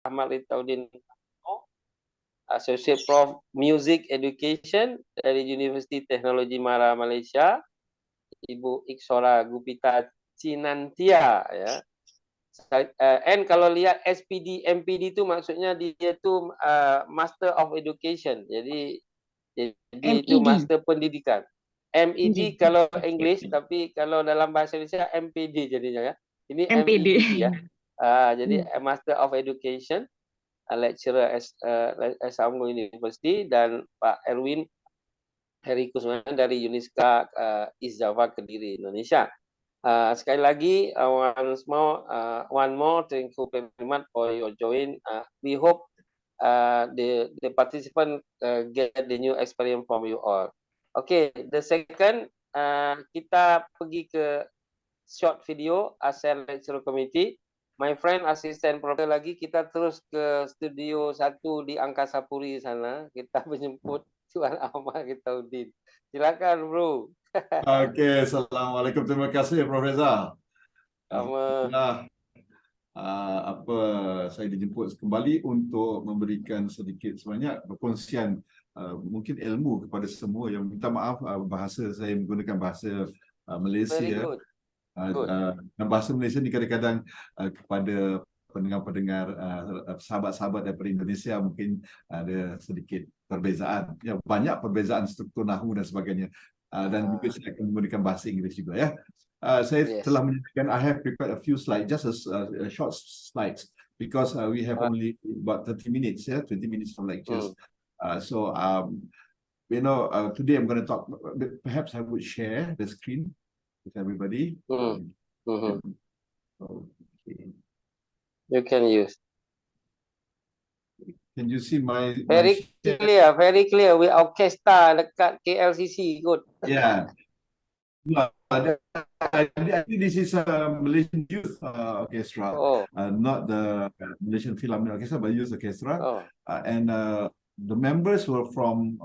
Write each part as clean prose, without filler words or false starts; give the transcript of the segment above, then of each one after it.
Ahmad Ritaudin, Associate Prof Music Education dari Universiti Teknologi Mara Malaysia, Ibu Iksora Gupita Cinantia, ya. And kalau lihat SPD, MPD itu maksudnya dia tu Master of Education. Jadi itu Master Pendidikan. MED kalau English, tapi kalau dalam bahasa Indonesia MPD jadinya, ya. Ini MED, ya. Jadi Master of Education, lecturer Assalamualaikum University, dan Pak Erwin Heri Kusuma dari Uniska East Java Kediri, Indonesia. Sekali lagi, one more, thank you very much for your join. We hope the participant get the new experience from you all. Okay, the second, kita pergi ke short video ASEAN Lecturer Committee. My friend assistant profesor lagi, kita terus ke studio 1 di Angkasa Puri sana. Kita menjemput Tuan Ahmad Ritaudin. Silakan, bro. Okey, Assalamualaikum. Terima kasih, Profesor. Sama. Saya dijemput kembali untuk memberikan sedikit sebanyak perkongsian mungkin ilmu kepada semua. Yang minta maaf, bahasa saya menggunakan bahasa Malaysia. Very good. Dan bahasa Malaysia ni kadang-kadang kepada pendengar-pendengar sahabat-sahabat daripada Indonesia mungkin ada sedikit perbezaan. Ya, banyak perbezaan struktur nahu dan sebagainya. Dan juga saya akan menggunakan bahasa Inggeris juga, ya. Saya telah menyediakan, I have prepared a few slides, just a short slides, because we have only about 30 minutes, 20 minutes of lectures. Today I'm going to talk, perhaps I would share the screen with everybody. Okay. You can use. Can you see my very clear. We orchestra dekat KLCC, good. Yeah. This is a Malaysian Youth Orchestra, not the Malaysian Philharmonic Orchestra, but Youth Orchestra. And the members were from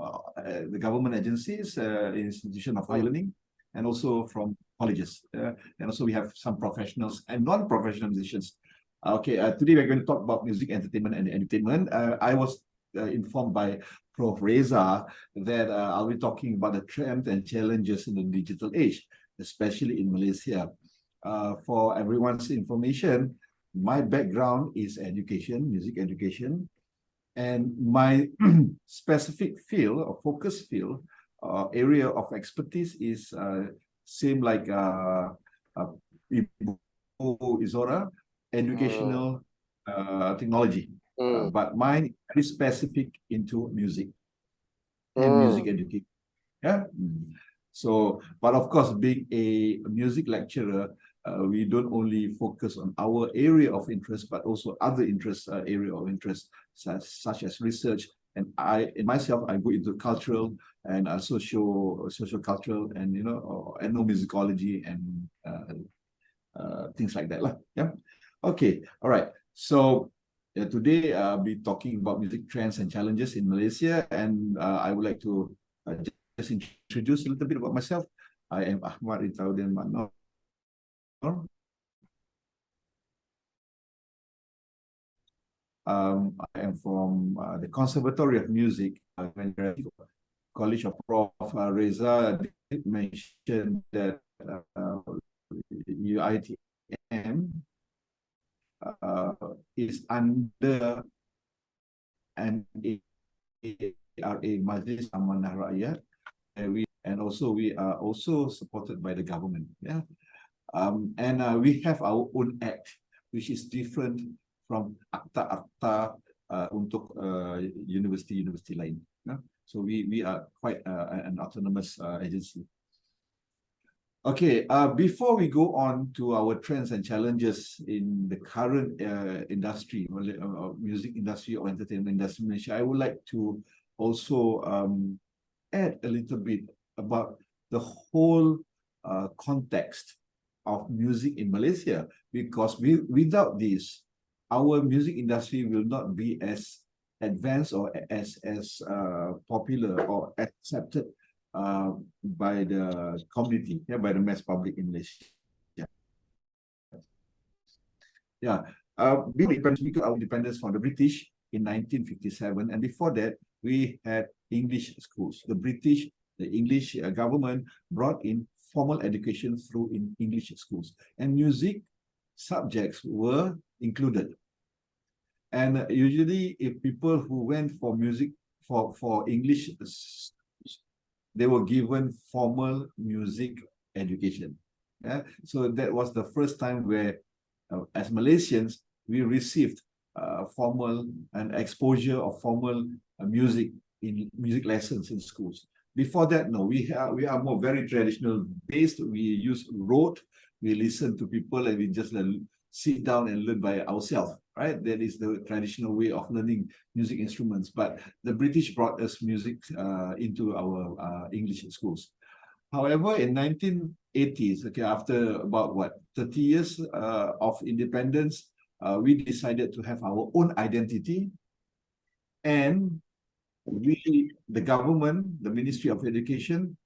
the government agencies, institution of higher learning, and also from colleges. And also we have some professionals and non-professional musicians. Today we're going to talk about music, entertainment, and entertainment. I was informed by Prof. Reza that I'll be talking about the trends and challenges in the digital age, especially in Malaysia. For everyone's information, my background is education, music education, and my specific field or focus field, area of expertise is same like Ibu Izora, educational technology. But mine is very specific into music and music education. Yeah. So, but of course, being a music lecturer, we don't only focus on our area of interest, but also other area of interest, such as research. And I go into cultural and socio-cultural and ethnomusicology and things like that. Yeah. Okay. All right. So today I'll be talking about music trends and challenges in Malaysia, and I would like to just introduce a little bit about myself. I am Ahmad Ritaudin Manor. I am from the Conservatory of Music, College of Prof. Reza did mention that UiTM is under an ARA, Majlis Amanah Rakyat, and also we are also supported by the government. Yeah, and we have our own act, which is different from akta-akta untuk university lain. Yeah? So we are quite an autonomous agency. Okay, before we go on to our trends and challenges in the current industry, music industry or entertainment industry in Malaysia, I would like to also add a little bit about the whole context of music in Malaysia, because without this, our music industry will not be as advanced or as popular or accepted by the community, by the mass public in Malaysia. Yeah, we got our independence from the British in 1957, and before that, we had English schools. The English government brought in formal education through in English schools, and music subjects were included. And usually, if people who went for music for English, they were given formal music education. Yeah? So that was the first time where, as Malaysians, we received formal and exposure of formal music in music lessons in schools. Before that, no, we are more very traditional based. We use rote, we listen to people, and we just sit down and learn by ourselves, right? That is the traditional way of learning music instruments. But the British brought us music into our English schools. However, in 1980s, okay, after about 30 years of independence, we decided to have our own identity, and the government, the Ministry of Education,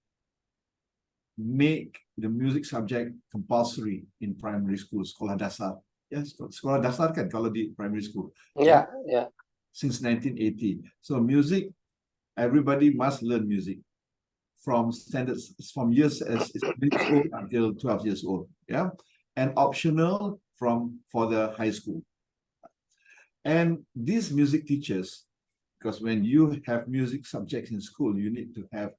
make the music subject compulsory in primary schools, sekolah dasar. Yes, sekolah dasar kan kalau di primary school. Yeah, yeah. Since 1980. So music, everybody must learn music from standards, from years as old until 12 years old. Yeah, and optional for the high school. And these music teachers, because when you have music subjects in school, you need to have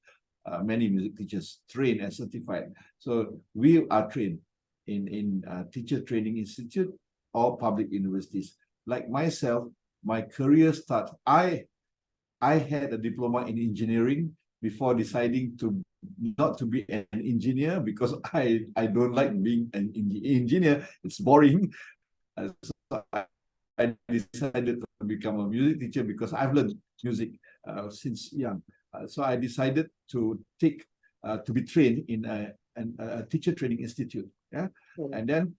many music teachers trained and certified. So we are trained in teacher training institute or public universities. Like myself, my career start. I had a diploma in engineering before deciding not to be an engineer, because I don't like being an engineer. It's boring. So I decided to become a music teacher because I've learned music since young. So I decided to be trained in a teacher training institute. Yeah, and then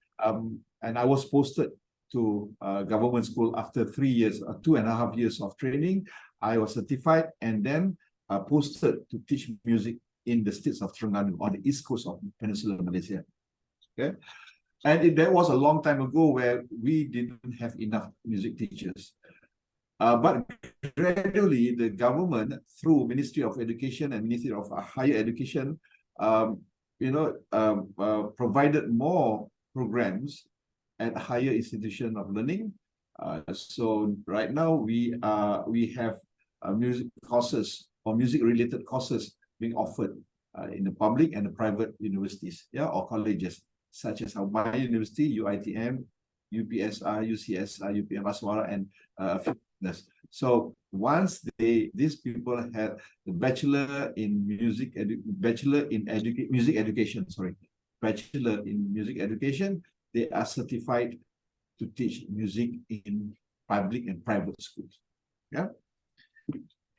and I was posted to government school after 3 years, 2.5 years of training. I was certified and then posted to teach music in the states of Terengganu on the east coast of Peninsular Malaysia. Okay. And that was a long time ago where we didn't have enough music teachers. But gradually, the government, through Ministry of Education and Ministry of Higher Education, provided more programs at higher institution of learning. So right now, we have music courses or music-related courses being offered in the public and the private universities, yeah, or colleges, such as my university, UITM, UPSR, UCSR, UPM Aswara, and a few others. So once these people had the bachelor in music education, they are certified to teach music in public and private schools. Yeah.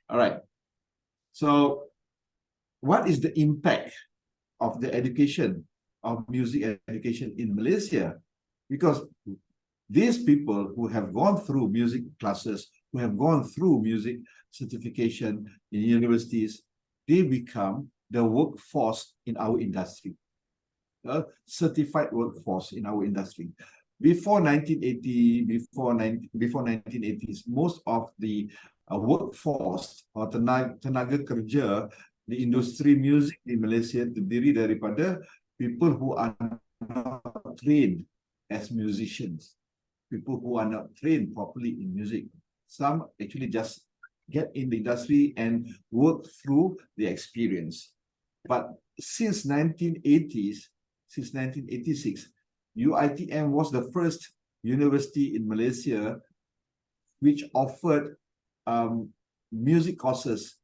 All right. So what is the impact of the education of music education in Malaysia? Because these people who have gone through music classes, who have gone through music certification in universities, they become the workforce in our industry, a certified workforce in our industry. Before 1980, before 1980s, most of the workforce or tenaga kerja di industri music di Malaysia terdiri daripada people who are not trained as musicians, people who are not trained properly in music. Some actually just get in the industry and work through the experience. But since 1980s, since 1986, UITM was the first university in Malaysia which offered music courses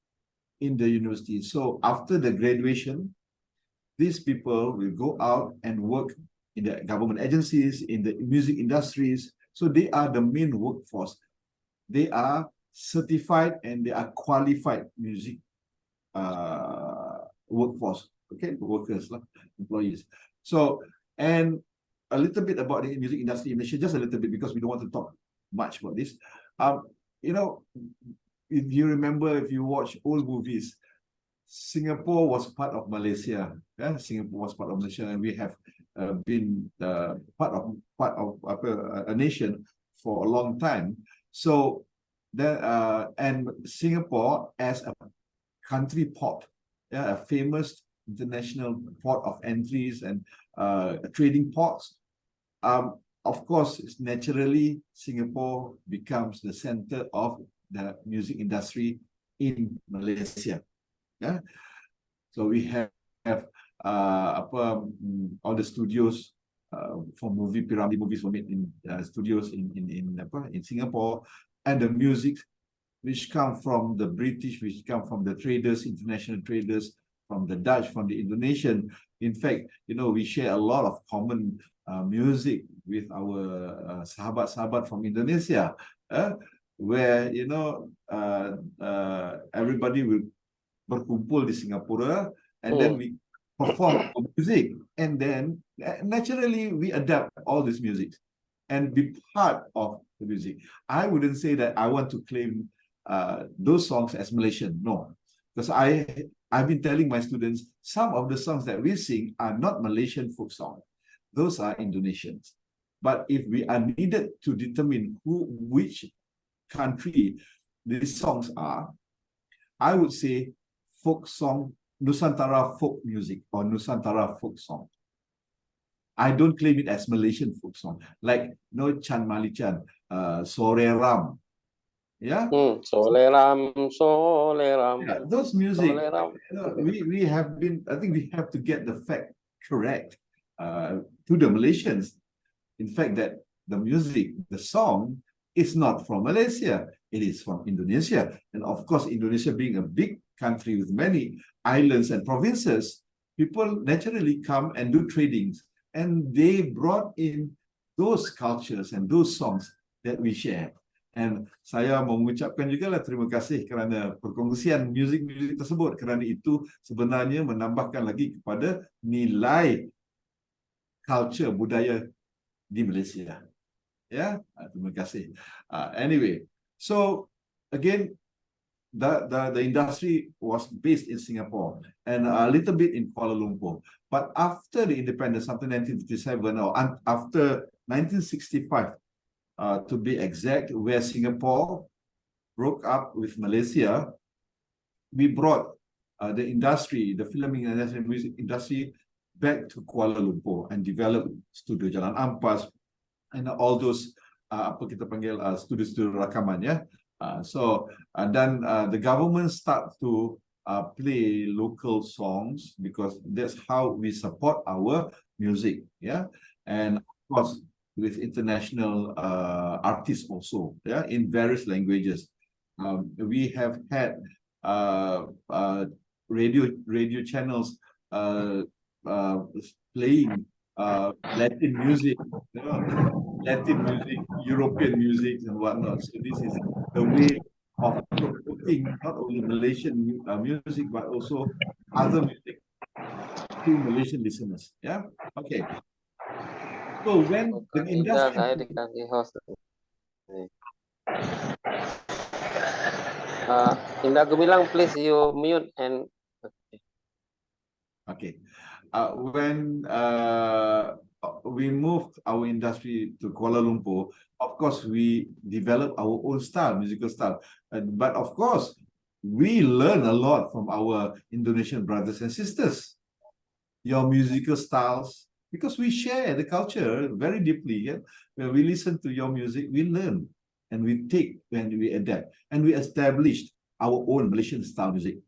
in the university. So after the graduation, these people will go out and work in the government agencies, in the music industries. So they are the main workforce. They are certified and they are qualified music workforce, okay, workers, employees. So, and a little bit about the music industry in Malaysia, just a little bit, because we don't want to talk much about this. You know, if you remember, if you watch old movies, Singapore was part of Malaysia. Yeah? Singapore was part of Malaysia, and we have been part of a nation for a long time. So and Singapore as a country port, a famous international port of entries and trading ports. Of course, naturally, Singapore becomes the center of the music industry in Malaysia. Yeah, so we have all the studios for Piramidi movies were made in studios in Singapore, and the music which come from the British, which come from the traders, international traders, from the Dutch, from the Indonesian. In fact, we share a lot of common music with our sahabat-sahabat from Indonesia, where everybody will berkumpul di Singapura, and then we perform music, and then naturally we adapt all this music and be part of the music. I wouldn't say that I want to claim those songs as Malaysian, no, because I've been telling my students some of the songs that we sing are not Malaysian folk songs; those are Indonesians. But if we are needed to determine which country these songs are, I would say folk song, Nusantara folk music, or Nusantara folk song. I don't claim it as Malaysian folk song, like Chan Malichan, Sore Ram. Yeah, Soleram, Soleram. Yeah, those music, we have been. I think we have to get the fact correct to the Malaysians. In fact, that the music, the song, is not from Malaysia. It is from Indonesia, and of course, Indonesia being a big country with many islands and provinces, people naturally come and do tradings, and they brought in those cultures and those songs that we share. And saya mengucapkan juga lah terima kasih kerana perkongsian muzik-muzik tersebut, kerana itu sebenarnya menambahkan lagi kepada nilai culture budaya di Malaysia. Ya, terima kasih. Anyway, so again, the industry was based in Singapore and a little bit in Kuala Lumpur. But after the independence, after 1957 or after 1965, to be exact, where Singapore broke up with Malaysia, we brought the industry, the filming and music industry, back to Kuala Lumpur and developed Studio Jalan Ampas and all those apa kita panggil studio-studio rakaman, ya. So then the government start to play local songs, because that's how we support our music, yeah. And of course, with international artists also, yeah, in various languages. We have had radio channels playing Latin music, European music, and whatnot. So this is the way of promoting not only Malaysian music, but also other music to Malaysian listeners. Yeah. Okay. So when the industry, saya dikasih host. Indah, aku bilang please you mute and okay. When we moved our industry to Kuala Lumpur, of course we developed our own style, musical style, but of course we learn a lot from our Indonesian brothers and sisters. Your musical styles, because we share the culture very deeply. Yeah? When we listen to your music, we learn and we take and we adapt, and we established our own Malaysian style music,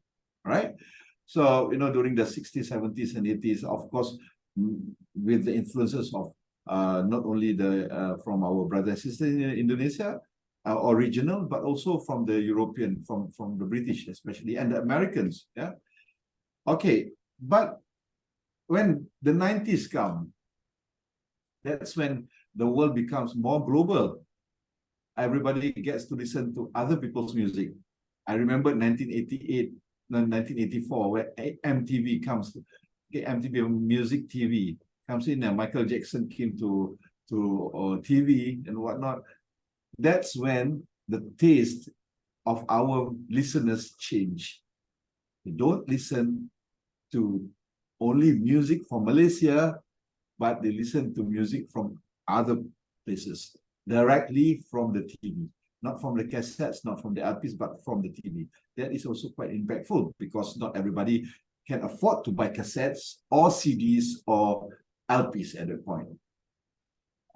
right? So, during the 60s, 70s, and 80s, of course, with the influences of not only from our brothers and sisters in Indonesia, original, but also from the European, from the British especially, and the Americans. Yeah. Okay, but when the 90s come, that's when the world becomes more global. Everybody gets to listen to other people's music. I remember 1988, 1984, where MTV comes. Okay, MTV Music TV comes in, and Michael Jackson came to TV and whatnot. That's when the taste of our listeners change. They don't listen to only music from Malaysia, but they listen to music from other places. directly from the TV, not from the cassettes, not from the LPs, but from the TV. That is also quite impactful because not everybody can afford to buy cassettes or CDs or LPs at that point.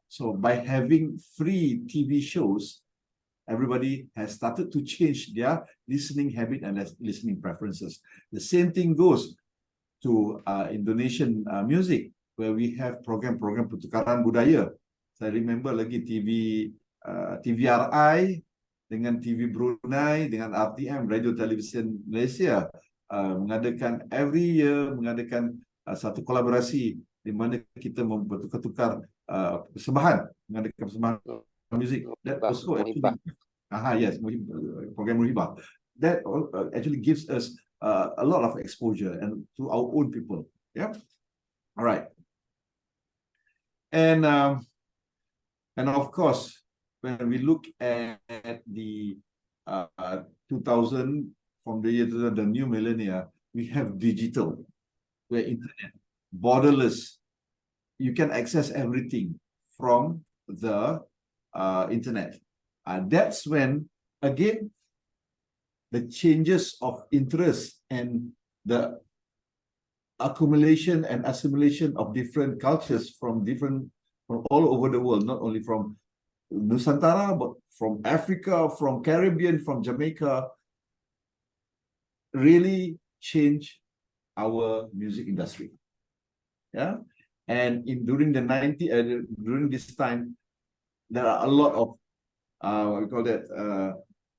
So by having free TV shows, everybody has started to change their listening habit and listening preferences. The same thing goes to Indonesian music, where we have program-program pertukaran budaya. Saya remember lagi TVRI dengan TV Brunei, dengan RTM, Radio Television Malaysia, mengadakan every year, mengadakan satu kolaborasi di mana kita bertukar-tukar persembahan, mengadakan persembahan muzik. That also actually, yes, program Muhibah. That actually gives us a lot of exposure and to our own people. Yeah, all right. And of course, when we look at the 2000, from the year to the new millennia, we have digital, where internet, borderless. You can access everything from the internet. That's when, again, the changes of interest and the accumulation and assimilation of different cultures from all over the world, not only from Nusantara, but from Africa, from Caribbean, from Jamaica, really change our music industry. Yeah, and during the during this time, there are a lot of what we call that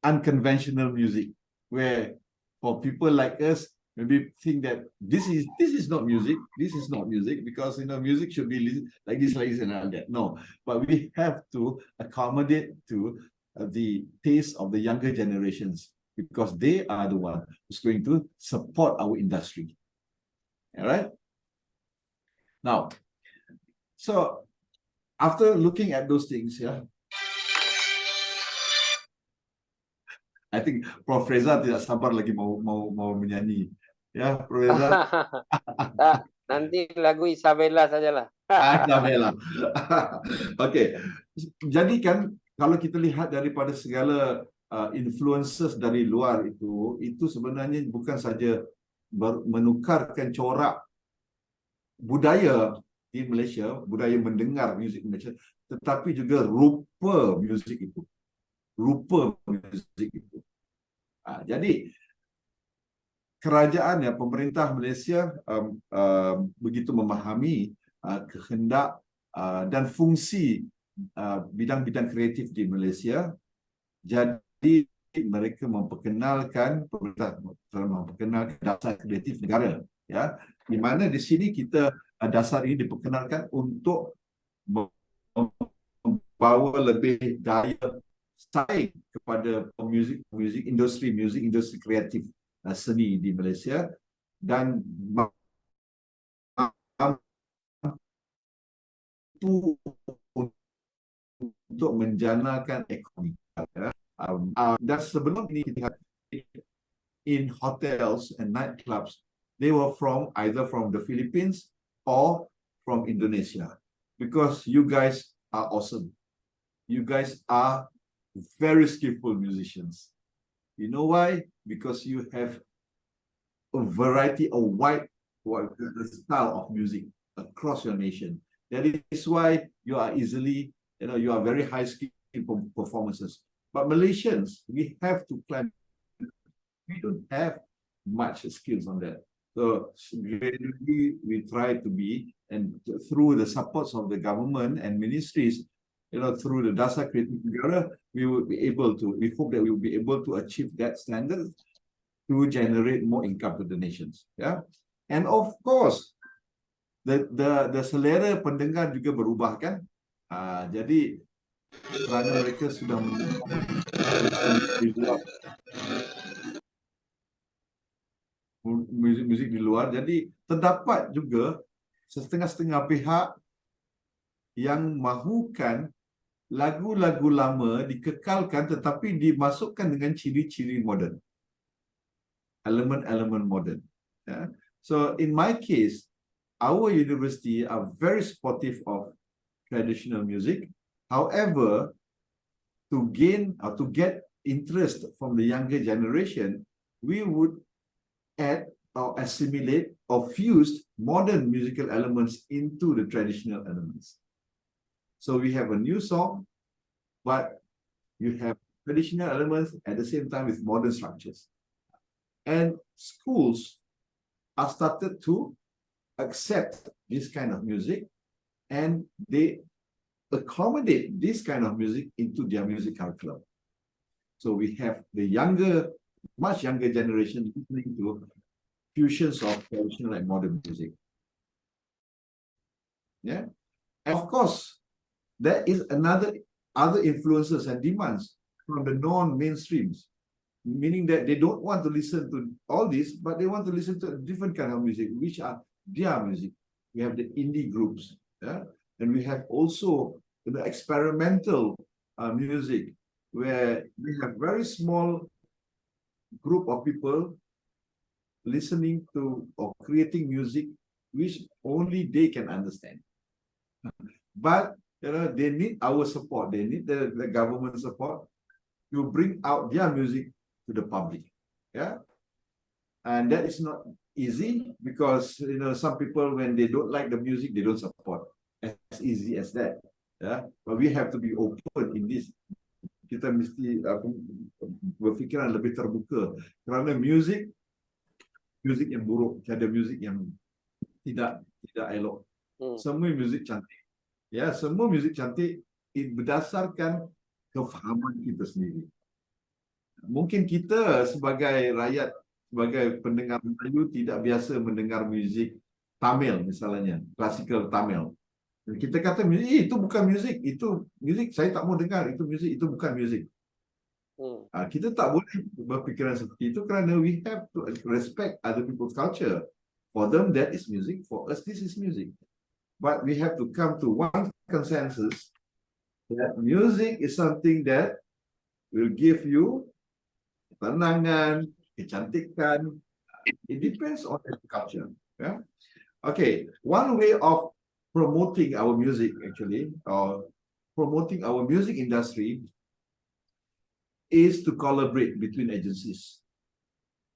unconventional music, where for people like us, maybe think that this is not music, because music should be like this and like that. No, but we have to accommodate to the taste of the younger generations, because they are the one who's going to support our industry. All right. Now, so after looking at those things, yeah, I think Prof Reza tidak sabar lagi mau menyanyi. Ya, Prof Reza. Nanti lagu Isabella sajalah. Isabella. Oke. Jadi kan kalau kita lihat daripada segala influences dari luar itu sebenarnya bukan saja menukarkan corak budaya di Malaysia, budaya mendengar muzik Malaysia, tetapi juga rupa muzik itu. Jadi kerajaan, pemerintah Malaysia begitu memahami kehendak dan fungsi bidang-bidang kreatif di Malaysia. Jadi mereka memperkenalkan dasar kreatif negara, ya, di mana di sini kita dasar ini diperkenalkan untuk membawa lebih daya saing kepada music industri kreatif seni di Malaysia, dan mampu untuk menjanakan ekonomi. Dan sebelum ini in hotels and nightclubs, they were either from the Philippines or from Indonesia, because you guys are awesome. You guys are very skillful musicians. You know why? Because you have a variety, a wide style of music across your nation. That is why you are easily, you are very high skill performances. But Malaysians, we have to climb. We don't have much skills on that. So gradually we try to be, and through the supports of the government and ministries, through the Dasar Kreatif Negara, we will be able to, we hope that we will be able to achieve that standard to generate more income to the nations. Yeah, and of course, the selera pendengar juga berubah kan. Jadi kerana mereka sudah muzik di luar, jadi terdapat juga setengah-setengah pihak yang mahukan lagu-lagu lama dikekalkan tetapi dimasukkan dengan ciri-ciri moden, elemen-elemen moden. Yeah. So in my case, our university are very supportive of traditional music, However, to gain or to get interest from the younger generation, we would add or assimilate or fuse modern musical elements into the traditional elements. So we have a new song, but you have traditional elements at the same time with modern structures. And schools are started to accept this kind of music, and they accommodate this kind of music into their music curriculum. So we have the younger, much younger generation listening to fusions of traditional and modern music. Yeah, and of course, there is other influences and demands from the non-mainstreams, meaning that they don't want to listen to all this, but they want to listen to a different kind of music, which are their music. We have the indie groups, yeah, and we have also the experimental music, where we have very small group of people listening to or creating music which only they can understand. But they need our support. They need the government support to bring out their music to the public. Yeah, and that is not easy, because some people, when they don't like the music, they don't support. As easy as that. Yeah, but we have to be open in this. Kita mesti berfikiran lebih terbuka, kerana music yang buruk, ada music yang tidak elok. Semua music cantik. Ya, semua music cantik berdasarkan kefahaman kita sendiri. Mungkin kita sebagai rakyat, sebagai pendengar Melayu, tidak biasa mendengar muzik Tamil misalnya, klasikal Tamil. Kita kata itu bukan muzik, itu muzik saya tak mau dengar, itu muzik, itu bukan muzik. Kita tak boleh berfikiran seperti itu, kerana we have to respect other people's culture. For them, that is music. For us, this is music. But we have to come to one consensus that music is something that will give you ketenangan, kecantikan. It depends on the culture. Yeah. Okay. One way of promoting our music, actually, or promoting our music industry, is to collaborate between agencies.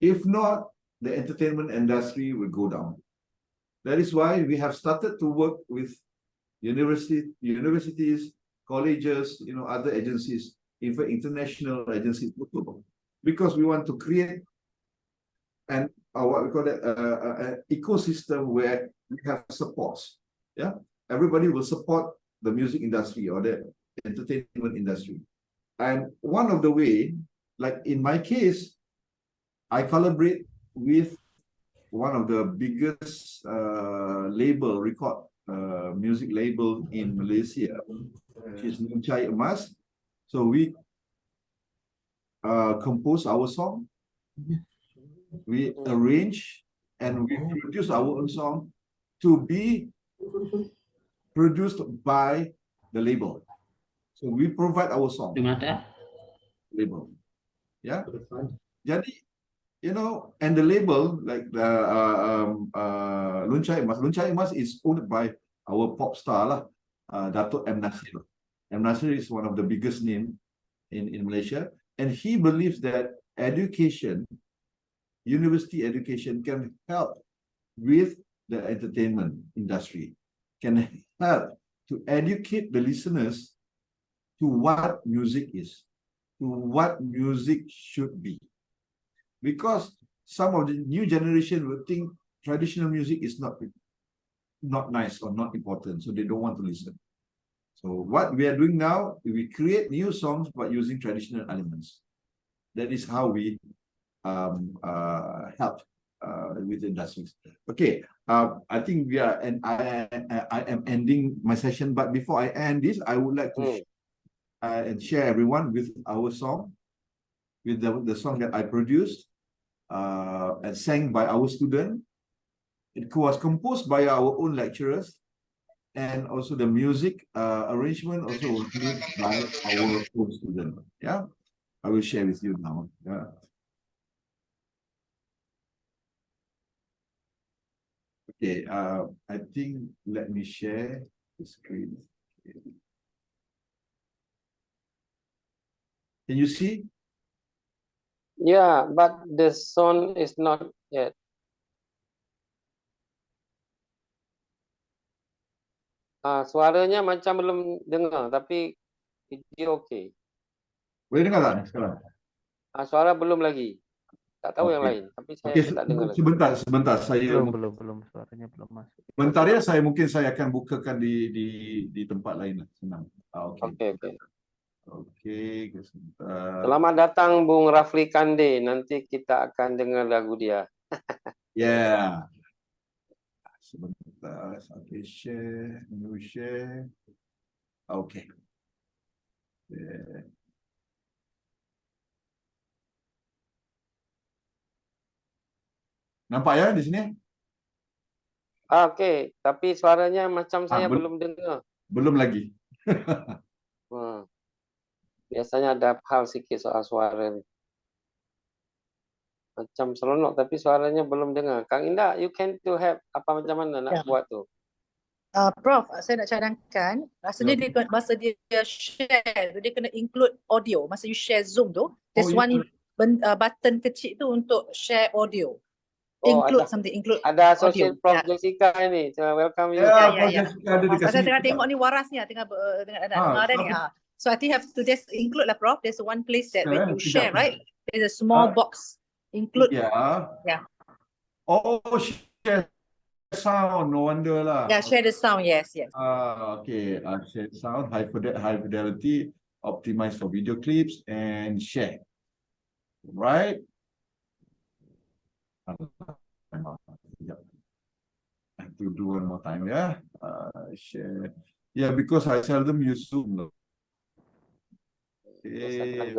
If not, the entertainment industry will go down. That is why we have started to work with universities, colleges, other agencies, even international agencies, because we want to create what we call an ecosystem where we have supports. Yeah, everybody will support the music industry or the entertainment industry. And one of the way, like in my case, I collaborate with one of the biggest record music label in Malaysia, which is Luncai Emas. So we compose our song, we arrange, and we produce our own song to be produced by the label. So we provide our song. Label. Yeah. Jadi, and the label, like the Luncai Emas. Luncai Emas is owned by our pop star, Dato' M. Nasir. M. Nasir is one of the biggest name in Malaysia, and he believes that education, university education, can help with the entertainment industry, can help to educate the listeners to what music is, to what music should be. Because some of the new generation will think traditional music is not nice or not important, so they don't want to listen. So what we are doing now, we create new songs but using traditional elements. That is how we help with the industries. Okay, I think we are, and I am ending my session. But before I end this, I would like to share everyone with our song, with the song that I produced and sang by our student. It was composed by our own lecturers, and also the music arrangement also was made by our own student. Yeah, I will share with you now. Yeah. Okay, I think let me share the screen. Okay. Can you see? Yeah, but the sound is not yet. Suaranya macam belum dengar, tapi video okay. Boleh dengar tak sekarang? Suara belum lagi. Tak tahu yang lain, tapi saya tak dengar lagi. Sebentar. Saya belum suaranya belum masuk. Sebentar ya, saya akan bukakan di tempat lain. Senang. Oke. Oke, sebentar. Selamat datang Bung Rafli Kande. Nanti kita akan dengar lagu dia. Yeah. Sebentar. Oke, share, new share. Oke. Yeah. Nampak ya di sini? Oke, tapi suaranya macam saya belum dengar. Belum lagi. Biasanya ada hal sikit soal suara ini. Macam seronok tapi suaranya belum dengar. Kang Indah, you can to have apa macam mana nak buat tu? Prof, saya nak cadangkan, rasanya masa dia share, dia kena include audio. Masa you share Zoom tu, there's one button kecil tu untuk share audio. Include something, include ada audio. Associate Prof Jessica ini. Welcome you. Ya. Saya tengah tengok ni warasnya, tengah dengar ada ni. So I think have to just include lah, Prof. There's one place that when you share, right? There's a small box. Include. Yeah. Oh, share sound. No wonder lah. Yeah, share the sound. Yes. Okay. Share sound, high fidelity, optimize for video clips, and share. Right? I have to do one more time, yeah. Share. Yeah, because I seldom use Zoom. Okay.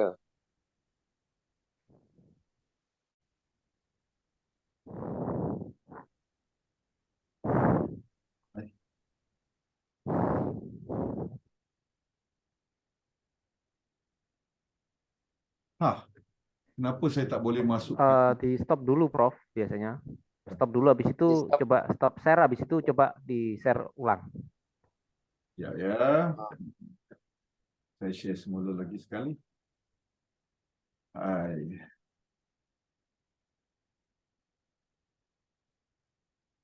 Kenapa saya tak boleh masuk? Di stop dulu, Prof. Biasanya stop dulu, habis itu coba stop share, habis itu coba di share ulang. Ya. Saya share semula lagi sekali.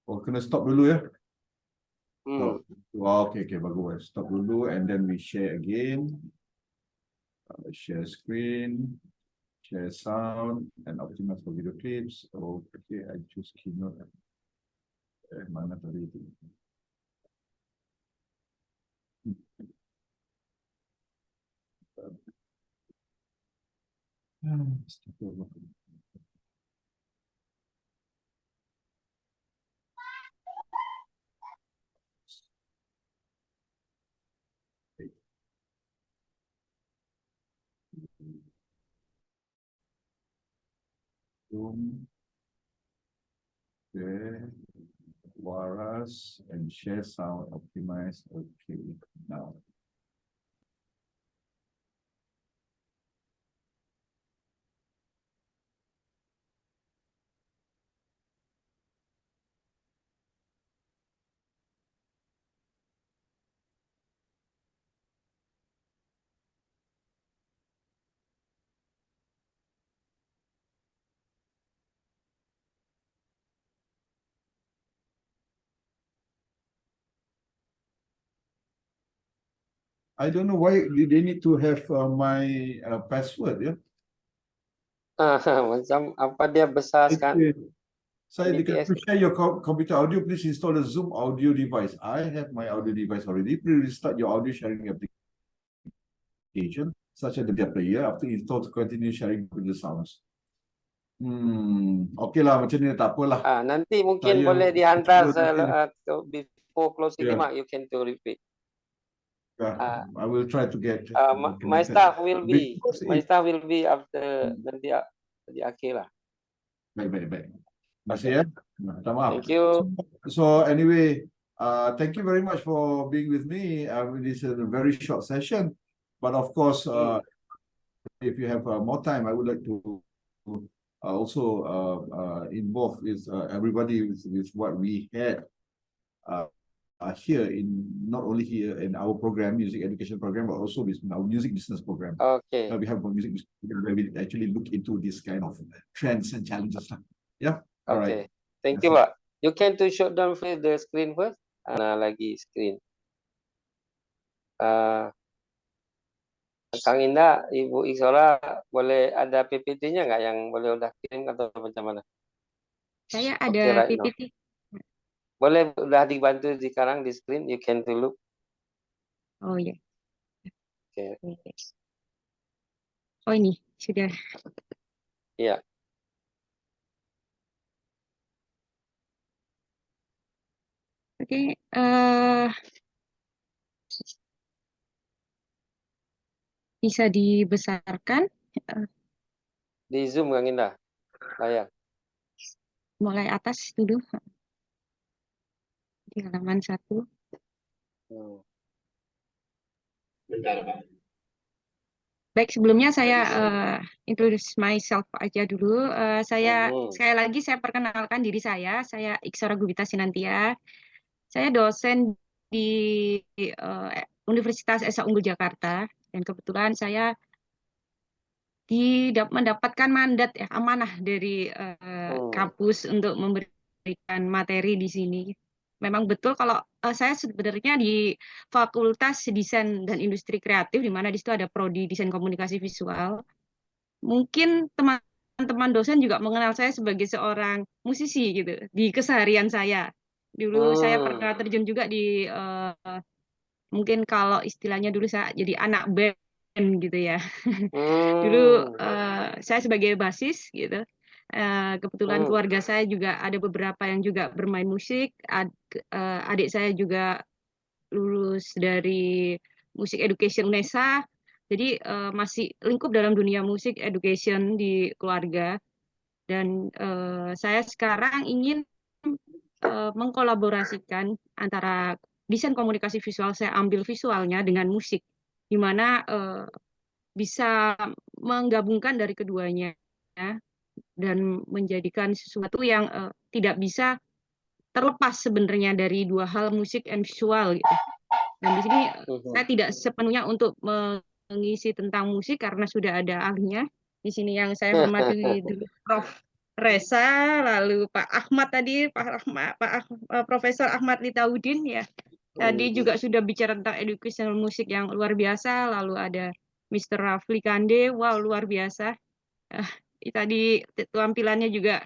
Oh, kena stop dulu ya. Okay, bagus. Stop dulu and then we share again. Share screen, share sound, and optimize for video clips. Okay, I choose Keynote. Mana tadi itu? Okay, Waras and share sound optimize. Okay, now. I don't know why they need to have my password, ya. Macam apa dia besar sekali. Saya to share your computer audio, please install a Zoom audio device. I have my audio device already. Please restart your audio sharing application, such as the media player, after install to continue sharing with the sounds. Okay lah, macam ni tak apalah. Nanti mungkin boleh dihantar before closing remark, you can to repeat. I will try to get. My staff will be after nanti di akhir lah. Baik. Masih ya. Thank you. So anyway, thank you very much for being with me. This is a very short session, but of course, if you have more time, I would like to also involve with everybody with what we had. here not only here in our program, music education program, but also in our music business program. Okay. We have a music business program where we actually look into this kind of trends and challenges. Yeah. All Okay. right. Thank you, Pak. You can to shut down the screen first. Lagi screen. Kang Indah, Ibu Iksora, boleh ada PPT-nya nggak yang boleh udah kirim atau macam mana? Saya ada PPT. Boleh udah dibantu sekarang di screen, you can to look. Oh ya. Oke. Oh ini sudah. Iya. Oke. Bisa dibesarkan. Di Zoom, Kang Indah. Layar. Mulai atas dulu. Di halaman 1. Bentar, Pak. Baik, sebelumnya saya introduce myself aja dulu. Saya sekali lagi saya perkenalkan diri saya Iksora Gubita Sinantia. Saya dosen di Universitas Esa Unggul Jakarta dan kebetulan saya mendapatkan mandat amanah dari kampus untuk memberikan materi di sini. Memang betul kalau saya sebenarnya di Fakultas Desain dan Industri Kreatif, di mana di situ ada prodi Desain Komunikasi Visual. Mungkin teman-teman dosen juga mengenal saya sebagai seorang musisi gitu di keseharian saya. Dulu saya pernah terjun juga di mungkin kalau istilahnya dulu saya jadi anak band gitu ya. Dulu saya sebagai basis gitu. Kebetulan keluarga saya juga ada beberapa yang juga bermain musik. Adik saya juga lulus dari Music Education UNESA. Jadi masih lingkup dalam dunia musik education di keluarga. Dan saya sekarang ingin mengkolaborasikan antara desain komunikasi visual, saya ambil visualnya dengan musik, di mana bisa menggabungkan dari keduanya dan menjadikan sesuatu yang tidak bisa terlepas sebenarnya dari dua hal musik dan visual gitu. Dan di sini saya tidak sepenuhnya untuk mengisi tentang musik karena sudah ada ahlinya. Di sini yang saya hormati Prof. Reza, lalu Pak Ahmad tadi, Profesor Ahmad Litaudin ya. Tadi juga sudah bicara tentang educational musik yang luar biasa, lalu ada Mr. Rafli Kande, wow luar biasa. Tadi tampilannya juga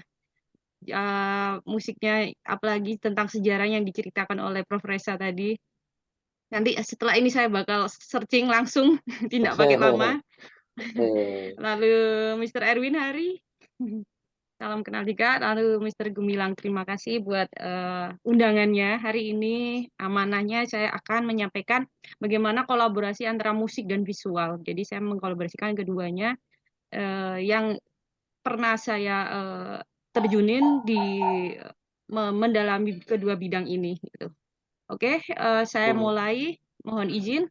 musiknya, apalagi tentang sejarah yang diceritakan oleh Prof. Reza tadi. Nanti setelah ini saya bakal searching langsung, tidak pakai lama. Lalu Mr. Erwin Hari, salam kenal juga. Lalu Mr. Gumilang, terima kasih buat undangannya hari ini. Amanahnya saya akan menyampaikan bagaimana kolaborasi antara musik dan visual. Jadi saya mengkolaborasikan keduanya yang pernah saya terjunin di mendalami kedua bidang ini. Gitu. Oke, saya mulai. Mohon izin.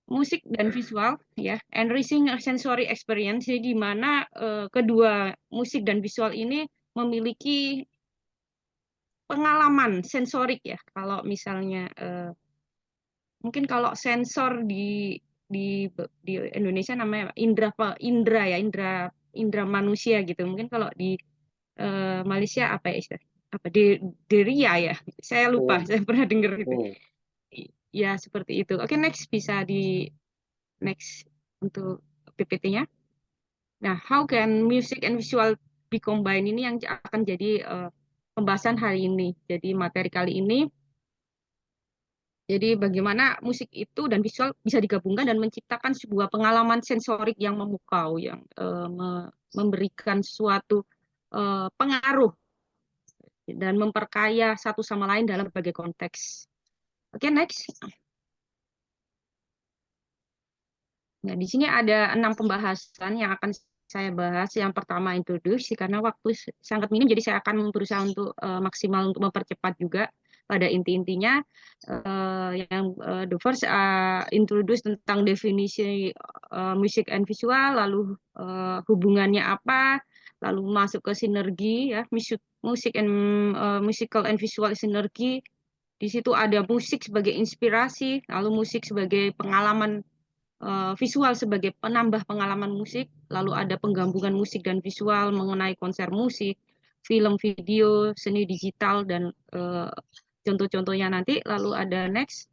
Musik dan visual, ya, enriching sensory experience, di mana kedua musik dan visual ini memiliki pengalaman sensorik ya. Kalau misalnya mungkin kalau sensor di Indonesia namanya indra manusia gitu. Mungkin kalau di Malaysia apa ya istilah? Deria ya. Saya lupa, saya pernah dengar itu. Ya, seperti itu. Oke, next bisa di next untuk PPT-nya. Nah, how can music and visual be combined, ini yang akan jadi pembahasan hari ini. Jadi materi kali ini, jadi bagaimana musik itu dan visual bisa digabungkan dan menciptakan sebuah pengalaman sensorik yang memukau, yang memberikan suatu pengaruh dan memperkaya satu sama lain dalam berbagai konteks. Oke, next. Nah, di sini ada 6 pembahasan yang akan saya bahas. Yang pertama introduksi, karena waktu sangat minim, jadi saya akan berusaha untuk maksimal untuk mempercepat juga pada inti-intinya. Yang the first introduce tentang definisi musik and visual, lalu hubungannya apa, lalu masuk ke sinergi ya, musik and musical and visual sinergi, Di situ ada musik sebagai inspirasi, lalu musik sebagai pengalaman visual sebagai penambah pengalaman musik, lalu ada penggabungan musik dan visual mengenai konser musik, film, video, seni digital, dan contoh-contohnya nanti. Lalu ada next.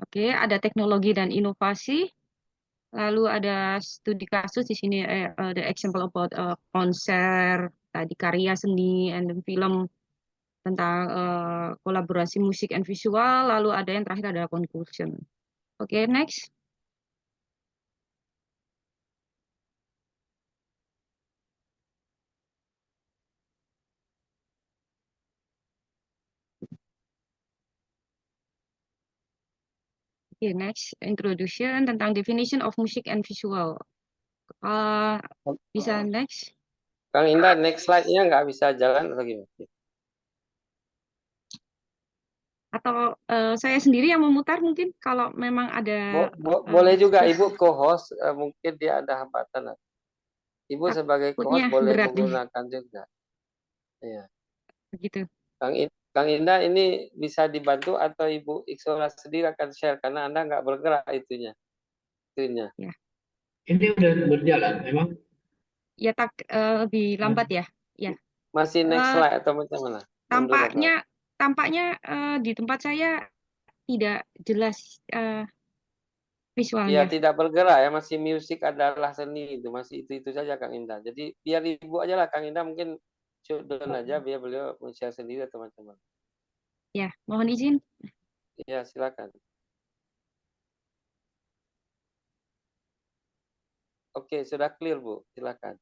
Oke, ada teknologi dan inovasi. Lalu ada studi kasus di sini, ada example about konser, tadi karya seni, and film tentang kolaborasi musik and visual. Lalu ada yang terakhir adalah conclusion. Oke, next. Oke, next. Introduction tentang definition of music and visual. Bisa next? Kang Indah, next slide-nya nggak bisa jalan atau gimana? Atau saya sendiri yang memutar mungkin kalau memang ada. Boleh juga Ibu co-host, mungkin dia ada hambatan. Ibu sebagai co-host boleh menggunakan juga. Iya. Begitu. Kang Indah, ini bisa dibantu atau Ibu Iksora sendiri akan share karena Anda nggak bergerak itunya. Ya. Ini udah berjalan memang. Ya, lebih lambat ya. Ya. Masih next slide atau macam mana? Tampaknya di tempat saya tidak jelas visualnya. Ya, tidak bergerak ya, masih musik adalah seni itu, masih itu saja Kang Indah. Jadi biar Ibu aja lah Kang Indah, mungkin shutdown aja biar beliau share sendiri atau macam mana. Ya, mohon izin. Ya, silakan. Oke, sudah clear Bu, silakan.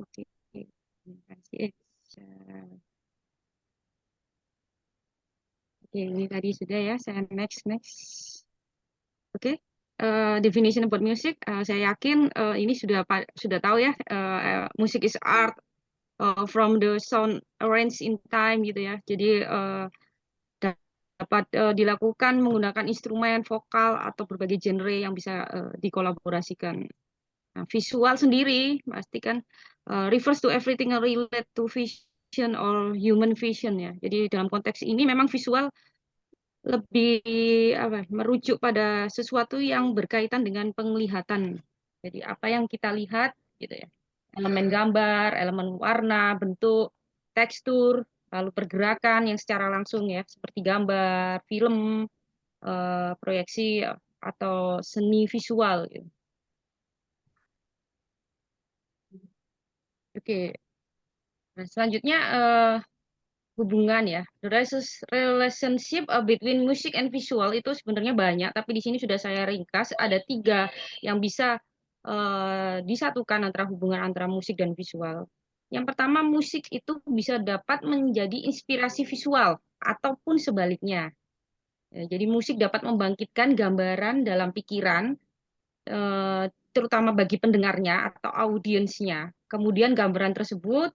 Oke, terima kasih. Oke, ini tadi sudah ya, saya next. Oke, definition about music, saya yakin ini sudah tahu ya, music is art from the sound arranged in time gitu ya. Jadi dapat dilakukan menggunakan instrumen vokal atau berbagai genre yang bisa dikolaborasikan. Nah, visual sendiri pasti kan refers to everything related to vision or human vision ya. Jadi dalam konteks ini memang visual lebih merujuk pada sesuatu yang berkaitan dengan penglihatan. Jadi apa yang kita lihat gitu ya. Elemen gambar, elemen warna, bentuk, tekstur, lalu pergerakan yang secara langsung ya seperti gambar, film, proyeksi atau seni visual gitu. Oke. Nah, selanjutnya hubungan ya. The relationship between music and visual itu sebenarnya banyak, tapi di sini sudah saya ringkas ada 3 yang bisa disatukan antara hubungan antara musik dan visual. Yang pertama, musik itu bisa dapat menjadi inspirasi visual ataupun sebaliknya. Ya, jadi musik dapat membangkitkan gambaran dalam pikiran, terutama bagi pendengarnya atau audiensnya. Kemudian gambaran tersebut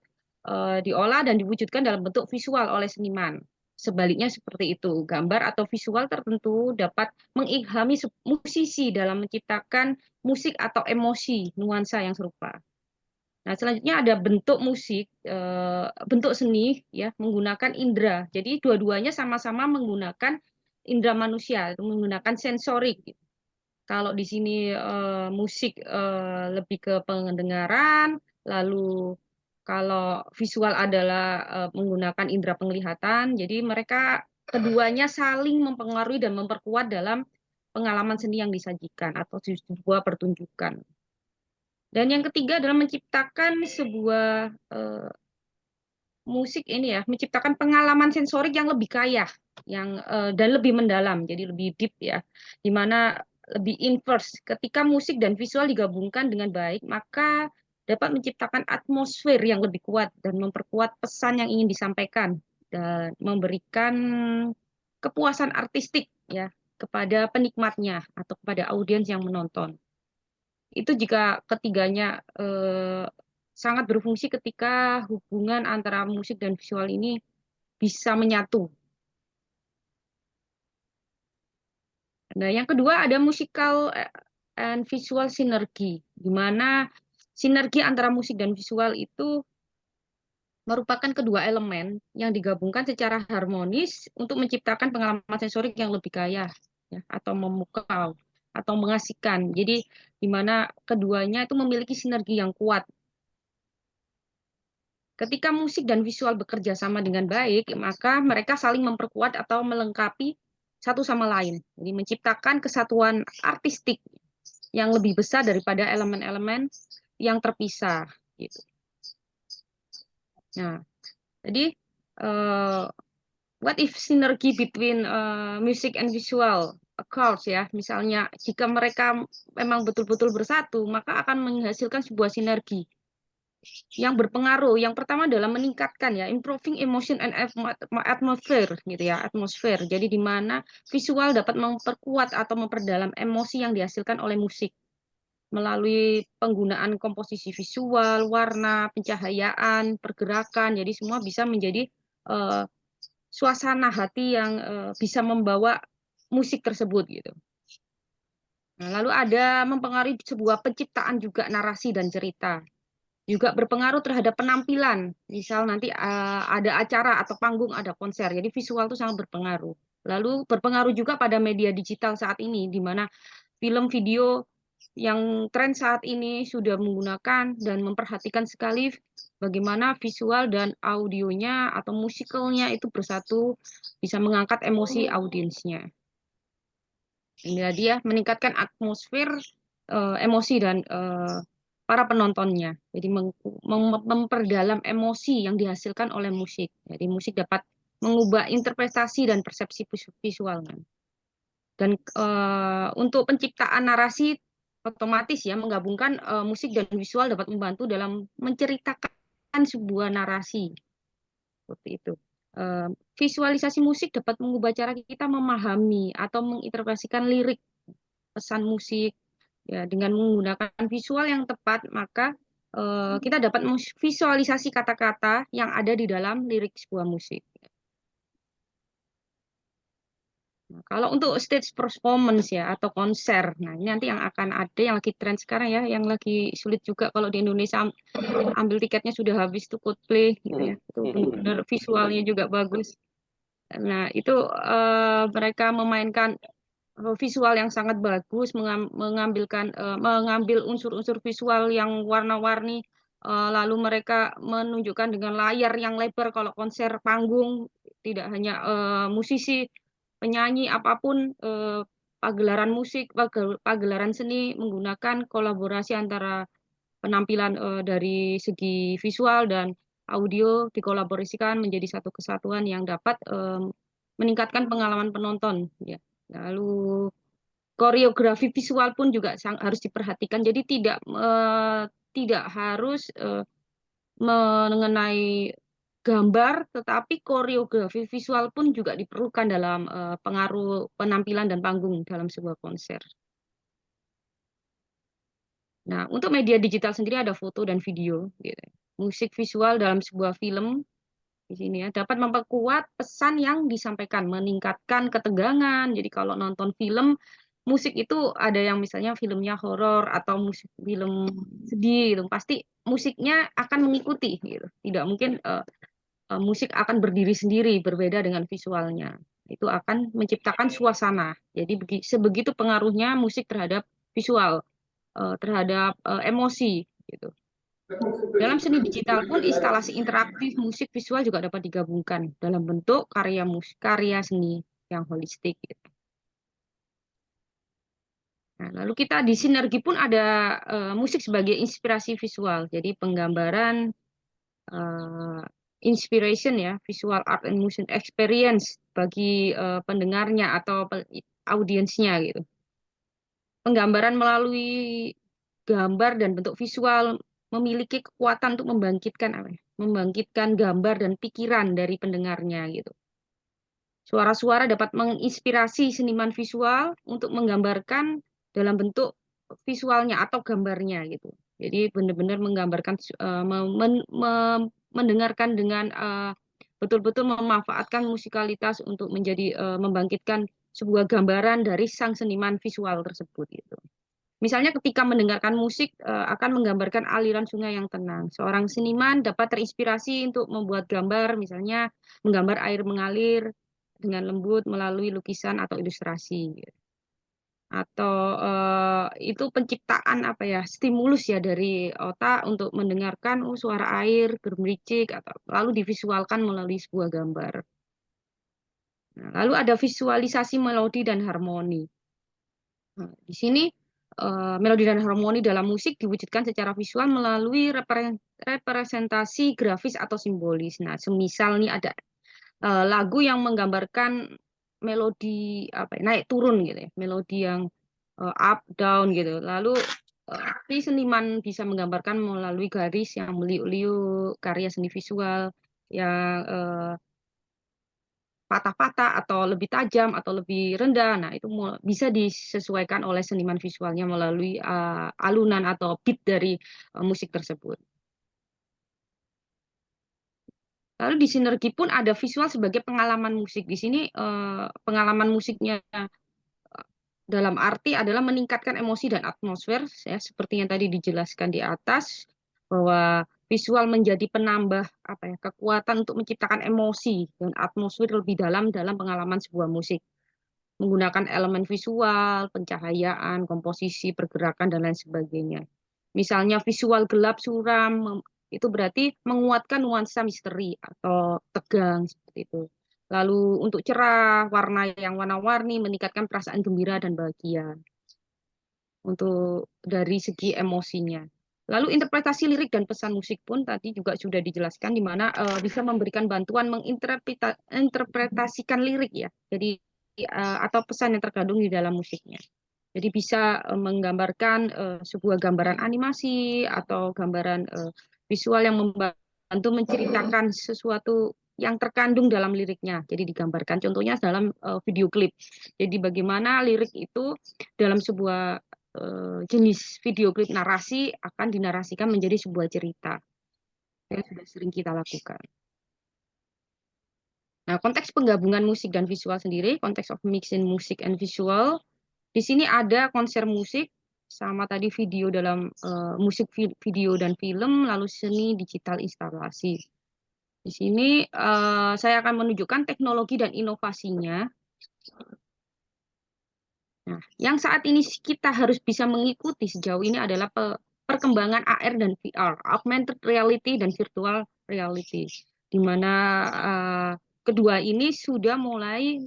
diolah dan diwujudkan dalam bentuk visual oleh seniman. Sebaliknya seperti itu, gambar atau visual tertentu dapat mengilhami musisi dalam menciptakan musik atau emosi, nuansa yang serupa. Nah, selanjutnya ada bentuk musik, bentuk seni ya menggunakan indera. Jadi dua-duanya sama-sama menggunakan indera manusia, menggunakan sensorik. Kalau di sini musik lebih ke pendengaran, lalu kalau visual adalah menggunakan indera penglihatan. Jadi mereka keduanya saling mempengaruhi dan memperkuat dalam pengalaman seni yang disajikan atau sebuah pertunjukan. Dan yang ketiga adalah menciptakan sebuah musik ini ya, menciptakan pengalaman sensorik yang lebih kaya, dan lebih mendalam, jadi lebih deep ya, di mana lebih inverse. Ketika musik dan visual digabungkan dengan baik, maka dapat menciptakan atmosfer yang lebih kuat dan memperkuat pesan yang ingin disampaikan dan memberikan kepuasan artistik ya kepada penikmatnya atau kepada audiens yang menonton. Itu jika ketiganya sangat berfungsi ketika hubungan antara musik dan visual ini bisa menyatu. Nah, yang kedua ada and visual synergy, di mana sinergi antara musik dan visual itu merupakan kedua elemen yang digabungkan secara harmonis untuk menciptakan pengalaman sensorik yang lebih kaya, ya, atau memukau, atau mengasihkan. Jadi, di mana keduanya itu memiliki sinergi yang kuat. Ketika musik dan visual bekerja sama dengan baik, maka mereka saling memperkuat atau melengkapi satu sama lain. Jadi, menciptakan kesatuan artistik yang lebih besar daripada elemen-elemen yang terpisah. Gitu. Nah, jadi, what if synergy between music and visual occurs, ya, misalnya jika mereka memang betul-betul bersatu, maka akan menghasilkan sebuah sinergi yang berpengaruh. Yang pertama adalah meningkatkan, ya, improving emotion and atmosphere, gitu ya, atmosfer. Jadi di mana visual dapat memperkuat atau memperdalam emosi yang dihasilkan oleh musik melalui penggunaan komposisi visual, warna, pencahayaan, pergerakan. Jadi semua bisa menjadi suasana hati yang bisa membawa musik tersebut, gitu. Nah, lalu ada mempengaruhi sebuah penciptaan juga narasi dan cerita. Juga berpengaruh terhadap penampilan. Misal nanti ada acara atau panggung, ada konser. Jadi visual itu sangat berpengaruh. Lalu berpengaruh juga pada media digital saat ini, di mana film, video yang tren saat ini sudah menggunakan dan memperhatikan sekali bagaimana visual dan audionya atau musikalnya itu bersatu, bisa mengangkat emosi audiensnya. Hingga dia meningkatkan atmosfer emosi dan para penontonnya. Jadi memperdalam emosi yang dihasilkan oleh musik. Jadi musik dapat mengubah interpretasi dan persepsi visual. Dan untuk penciptaan narasi otomatis, ya, menggabungkan musik dan visual dapat membantu dalam menceritakan sebuah narasi. Seperti itu. Visualisasi musik dapat mengubah cara kita memahami atau menginterpretasikan lirik pesan musik, ya, dengan menggunakan visual yang tepat, maka kita dapat visualisasi kata-kata yang ada di dalam lirik sebuah musik. Nah, kalau untuk stage performance, ya, atau konser, nah ini nanti yang akan ada, yang lagi tren sekarang, ya, yang lagi sulit juga kalau di Indonesia ambil tiketnya sudah habis, tuh Coldplay, gitu ya, itu benar-benar visualnya juga bagus. Nah itu mereka memainkan visual yang sangat bagus, mengambil unsur-unsur visual yang warna-warni, lalu mereka menunjukkan dengan layar yang lebar. Kalau konser panggung, tidak hanya musisi, penyanyi, apapun, pagelaran musik, pagelaran seni menggunakan kolaborasi antara penampilan dari segi visual dan audio, dikolaborasikan menjadi satu kesatuan yang dapat meningkatkan pengalaman penonton, ya. Lalu koreografi visual pun juga harus diperhatikan. Jadi tidak harus mengenai gambar, tetapi koreografi visual pun juga diperlukan dalam pengaruh penampilan dan panggung dalam sebuah konser. Nah, untuk media digital sendiri ada foto dan video, gitu. Musik visual dalam sebuah film di sini, ya, dapat memperkuat pesan yang disampaikan, meningkatkan ketegangan. Jadi kalau nonton film, musik itu ada yang misalnya filmnya horor atau musik film sedih, gitu, pasti musiknya akan mengikuti, gitu. Tidak mungkin musik akan berdiri sendiri, berbeda dengan visualnya. Itu akan menciptakan suasana. Jadi sebegitu pengaruhnya musik terhadap visual, terhadap emosi, gitu. Dalam seni digital pun instalasi interaktif musik visual juga dapat digabungkan dalam bentuk karya seni yang holistik, gitu. Nah, lalu kita di sinergi pun ada musik sebagai inspirasi visual. Jadi penggambaran inspiration, ya, visual art and motion experience bagi pendengarnya atau audiensnya, gitu. Penggambaran melalui gambar dan bentuk visual memiliki kekuatan untuk membangkitkan gambar dan pikiran dari pendengarnya, gitu. Suara-suara dapat menginspirasi seniman visual untuk menggambarkan dalam bentuk visualnya atau gambarnya, gitu. Jadi benar-benar menggambarkan, mendengarkan dengan betul-betul memanfaatkan musikalitas untuk menjadi membangkitkan sebuah gambaran dari sang seniman visual tersebut, gitu. Misalnya ketika mendengarkan musik akan menggambarkan aliran sungai yang tenang. Seorang seniman dapat terinspirasi untuk membuat gambar, misalnya menggambar air mengalir dengan lembut melalui lukisan atau ilustrasi. Atau itu penciptaan apa ya, stimulus ya dari otak untuk mendengarkan suara air bermericik atau lalu divisualkan melalui sebuah gambar. Nah, lalu ada visualisasi melodi dan harmoni. Nah, di sini melodi dan harmoni dalam musik diwujudkan secara visual melalui representasi grafis atau simbolis. Nah, semisal nih ada lagu yang menggambarkan melodi apa ya, naik turun gitu ya, melodi yang up down gitu. Lalu si seniman bisa menggambarkan melalui garis yang meliuk-liuk, karya seni visual yang patah-patah atau lebih tajam atau lebih rendah. Nah, itu bisa disesuaikan oleh seniman visualnya melalui alunan atau beat dari musik tersebut. Lalu di sinergi pun ada visual sebagai pengalaman musik. Di sini pengalaman musiknya dalam arti adalah meningkatkan emosi dan atmosfer, ya, seperti yang tadi dijelaskan di atas, bahwa visual menjadi penambah apa ya, kekuatan untuk menciptakan emosi dan atmosfer lebih dalam pengalaman sebuah musik. Menggunakan elemen visual, pencahayaan, komposisi, pergerakan, dan lain sebagainya. Misalnya visual gelap, suram, itu berarti menguatkan nuansa misteri atau tegang, seperti itu. Lalu untuk cerah, warna yang warna-warni meningkatkan perasaan gembira dan bahagia. Untuk dari segi emosinya. Lalu interpretasi lirik dan pesan musik pun tadi juga sudah dijelaskan, di mana bisa memberikan bantuan menginterpretasikan lirik ya. Jadi atau pesan yang terkandung di dalam musiknya. Jadi bisa menggambarkan sebuah gambaran animasi atau gambaran visual yang membantu menceritakan sesuatu yang terkandung dalam liriknya. Jadi digambarkan contohnya dalam video klip. Jadi bagaimana lirik itu dalam sebuah jenis video klip narasi akan dinarasikan menjadi sebuah cerita. Yang sudah sering kita lakukan. Nah, konteks penggabungan musik dan visual sendiri, konteks of mixing music and visual, di sini ada konser musik, sama tadi video dalam musik, video dan film, lalu seni digital instalasi. Di sini saya akan menunjukkan teknologi dan inovasinya. Nah, yang saat ini kita harus bisa mengikuti sejauh ini adalah perkembangan AR dan VR, augmented reality dan virtual reality, di mana kedua ini sudah mulai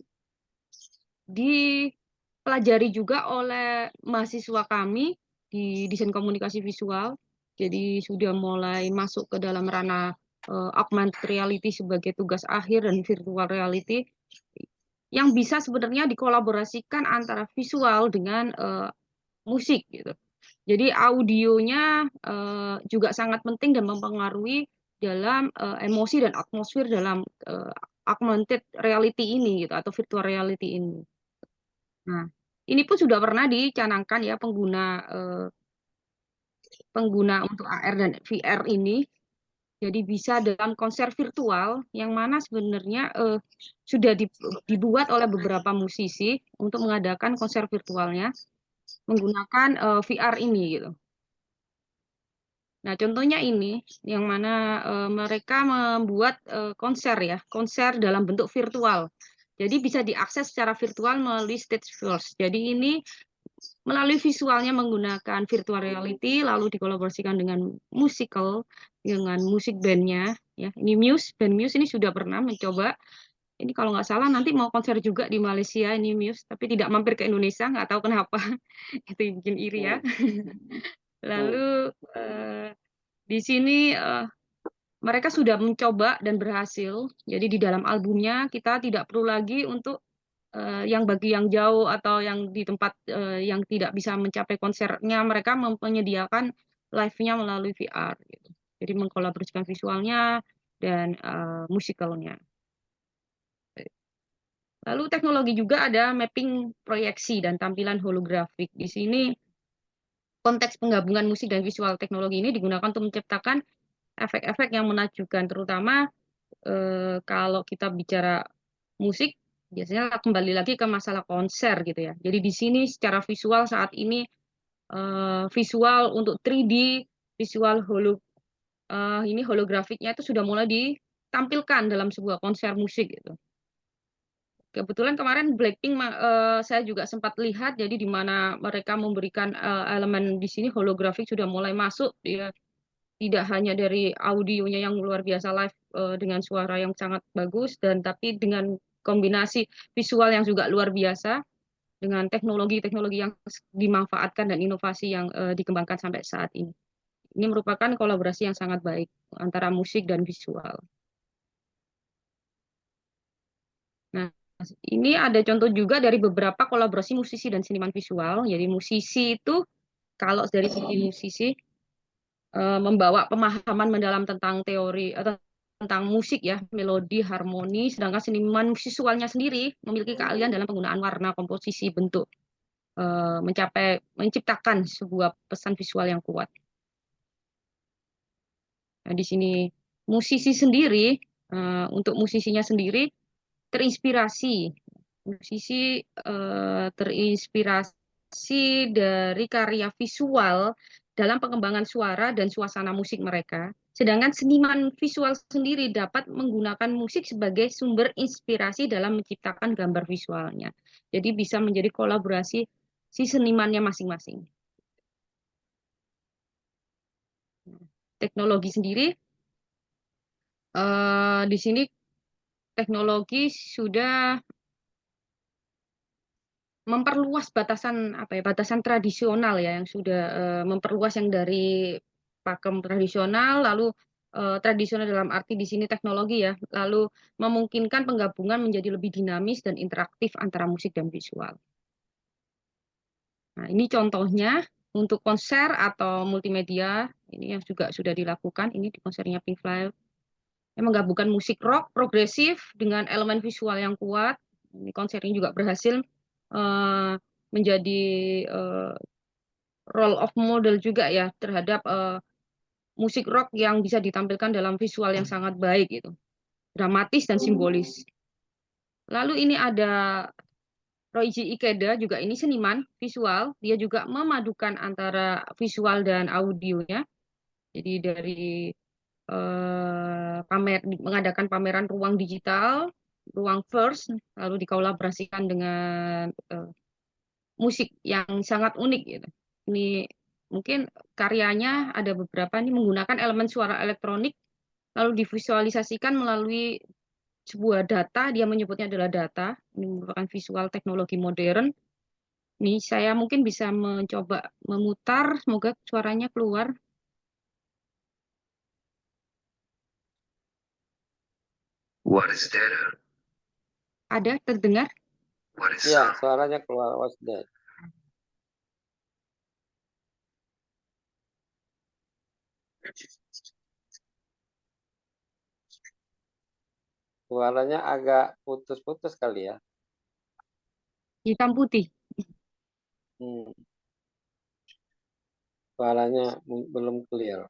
dipelajari juga oleh mahasiswa kami di desain komunikasi visual. Jadi sudah mulai masuk ke dalam ranah augmented reality sebagai tugas akhir dan virtual reality yang bisa sebenarnya dikolaborasikan antara visual dengan musik gitu. Jadi audionya juga sangat penting dan mempengaruhi dalam emosi dan atmosfer dalam augmented reality ini gitu atau virtual reality ini. Nah, ini pun sudah pernah dicanangkan ya pengguna untuk AR dan VR ini. Jadi bisa dalam konser virtual yang mana sebenarnya sudah dibuat oleh beberapa musisi untuk mengadakan konser virtualnya menggunakan VR ini gitu. Nah, contohnya ini yang mana mereka membuat konser ya, konser dalam bentuk virtual. Jadi bisa diakses secara virtual melalui Stage Force. Jadi ini melalui visualnya menggunakan virtual reality, lalu dikolaborasikan dengan musical, dengan musik bandnya. Ya, ini Muse, band Muse ini sudah pernah mencoba. Ini kalau nggak salah nanti mau konser juga di Malaysia ini Muse, tapi tidak mampir ke Indonesia, nggak tahu kenapa. Itu yang bikin iri ya. Lalu di sini mereka sudah mencoba dan berhasil. Jadi di dalam albumnya kita tidak perlu lagi untuk yang bagi yang jauh atau yang di tempat yang tidak bisa mencapai konsernya, mereka menyediakan live-nya melalui VR. Gitu. Jadi mengkolaborasikan visualnya dan musikalnya. Lalu teknologi juga ada mapping proyeksi dan tampilan holografik. Di sini konteks penggabungan musik dan visual teknologi ini digunakan untuk menciptakan efek-efek yang menakjubkan, terutama kalau kita bicara musik, biasanya kembali lagi ke masalah konser gitu ya. Jadi di sini secara visual saat ini visual untuk 3D, visual ini holografiknya itu sudah mulai ditampilkan dalam sebuah konser musik gitu. Kebetulan kemarin Blackpink saya juga sempat lihat, jadi di mana mereka memberikan elemen di sini holografik sudah mulai masuk, ya, tidak hanya dari audionya yang luar biasa live dengan suara yang sangat bagus, dan tapi dengan kombinasi visual yang juga luar biasa dengan teknologi-teknologi yang dimanfaatkan dan inovasi yang dikembangkan sampai saat ini. Ini merupakan kolaborasi yang sangat baik antara musik dan visual. Nah, ini ada contoh juga dari beberapa kolaborasi musisi dan seniman visual. Jadi musisi itu, kalau dari segi musisi, membawa pemahaman mendalam tentang teori atau tentang musik ya, melodi, harmoni, sedangkan seniman visualnya sendiri memiliki keahlian dalam penggunaan warna, komposisi, bentuk, menciptakan sebuah pesan visual yang kuat. Nah, di sini musisi sendiri, untuk musisinya sendiri terinspirasi, musisi terinspirasi dari karya visual dalam pengembangan suara dan suasana musik mereka. Sedangkan seniman visual sendiri dapat menggunakan musik sebagai sumber inspirasi dalam menciptakan gambar visualnya. Jadi bisa menjadi kolaborasi si senimannya masing-masing. Teknologi sendiri, di sini teknologi sudah memperluas batasan batasan tradisional ya, yang sudah memperluas yang dari pakem tradisional, lalu tradisional dalam arti di sini teknologi ya, lalu memungkinkan penggabungan menjadi lebih dinamis dan interaktif antara musik dan visual. Nah, ini contohnya untuk konser atau multimedia, ini yang juga sudah dilakukan, ini di konsernya Pink Floyd, yang menggabungkan musik rock progresif dengan elemen visual yang kuat. Ini konser ini juga berhasil menjadi role of model juga ya terhadap musik rock yang bisa ditampilkan dalam visual yang sangat baik gitu, dramatis dan simbolis. Lalu ini ada Roichi Ikeda, juga ini seniman visual, dia juga memadukan antara visual dan audionya. Jadi dari mengadakan pameran ruang digital, ruang first, lalu dikolaborasikan dengan musik yang sangat unik gitu. Ini mungkin karyanya ada beberapa ini menggunakan elemen suara elektronik, lalu divisualisasikan melalui sebuah data, dia menyebutnya adalah data, ini merupakan visual teknologi modern. Ini saya mungkin bisa mencoba memutar, semoga suaranya keluar. What is data? Ada terdengar? Ya, suaranya keluar. What's that? Suaranya agak putus-putus kali ya. Hitam putih. Suaranya belum clear.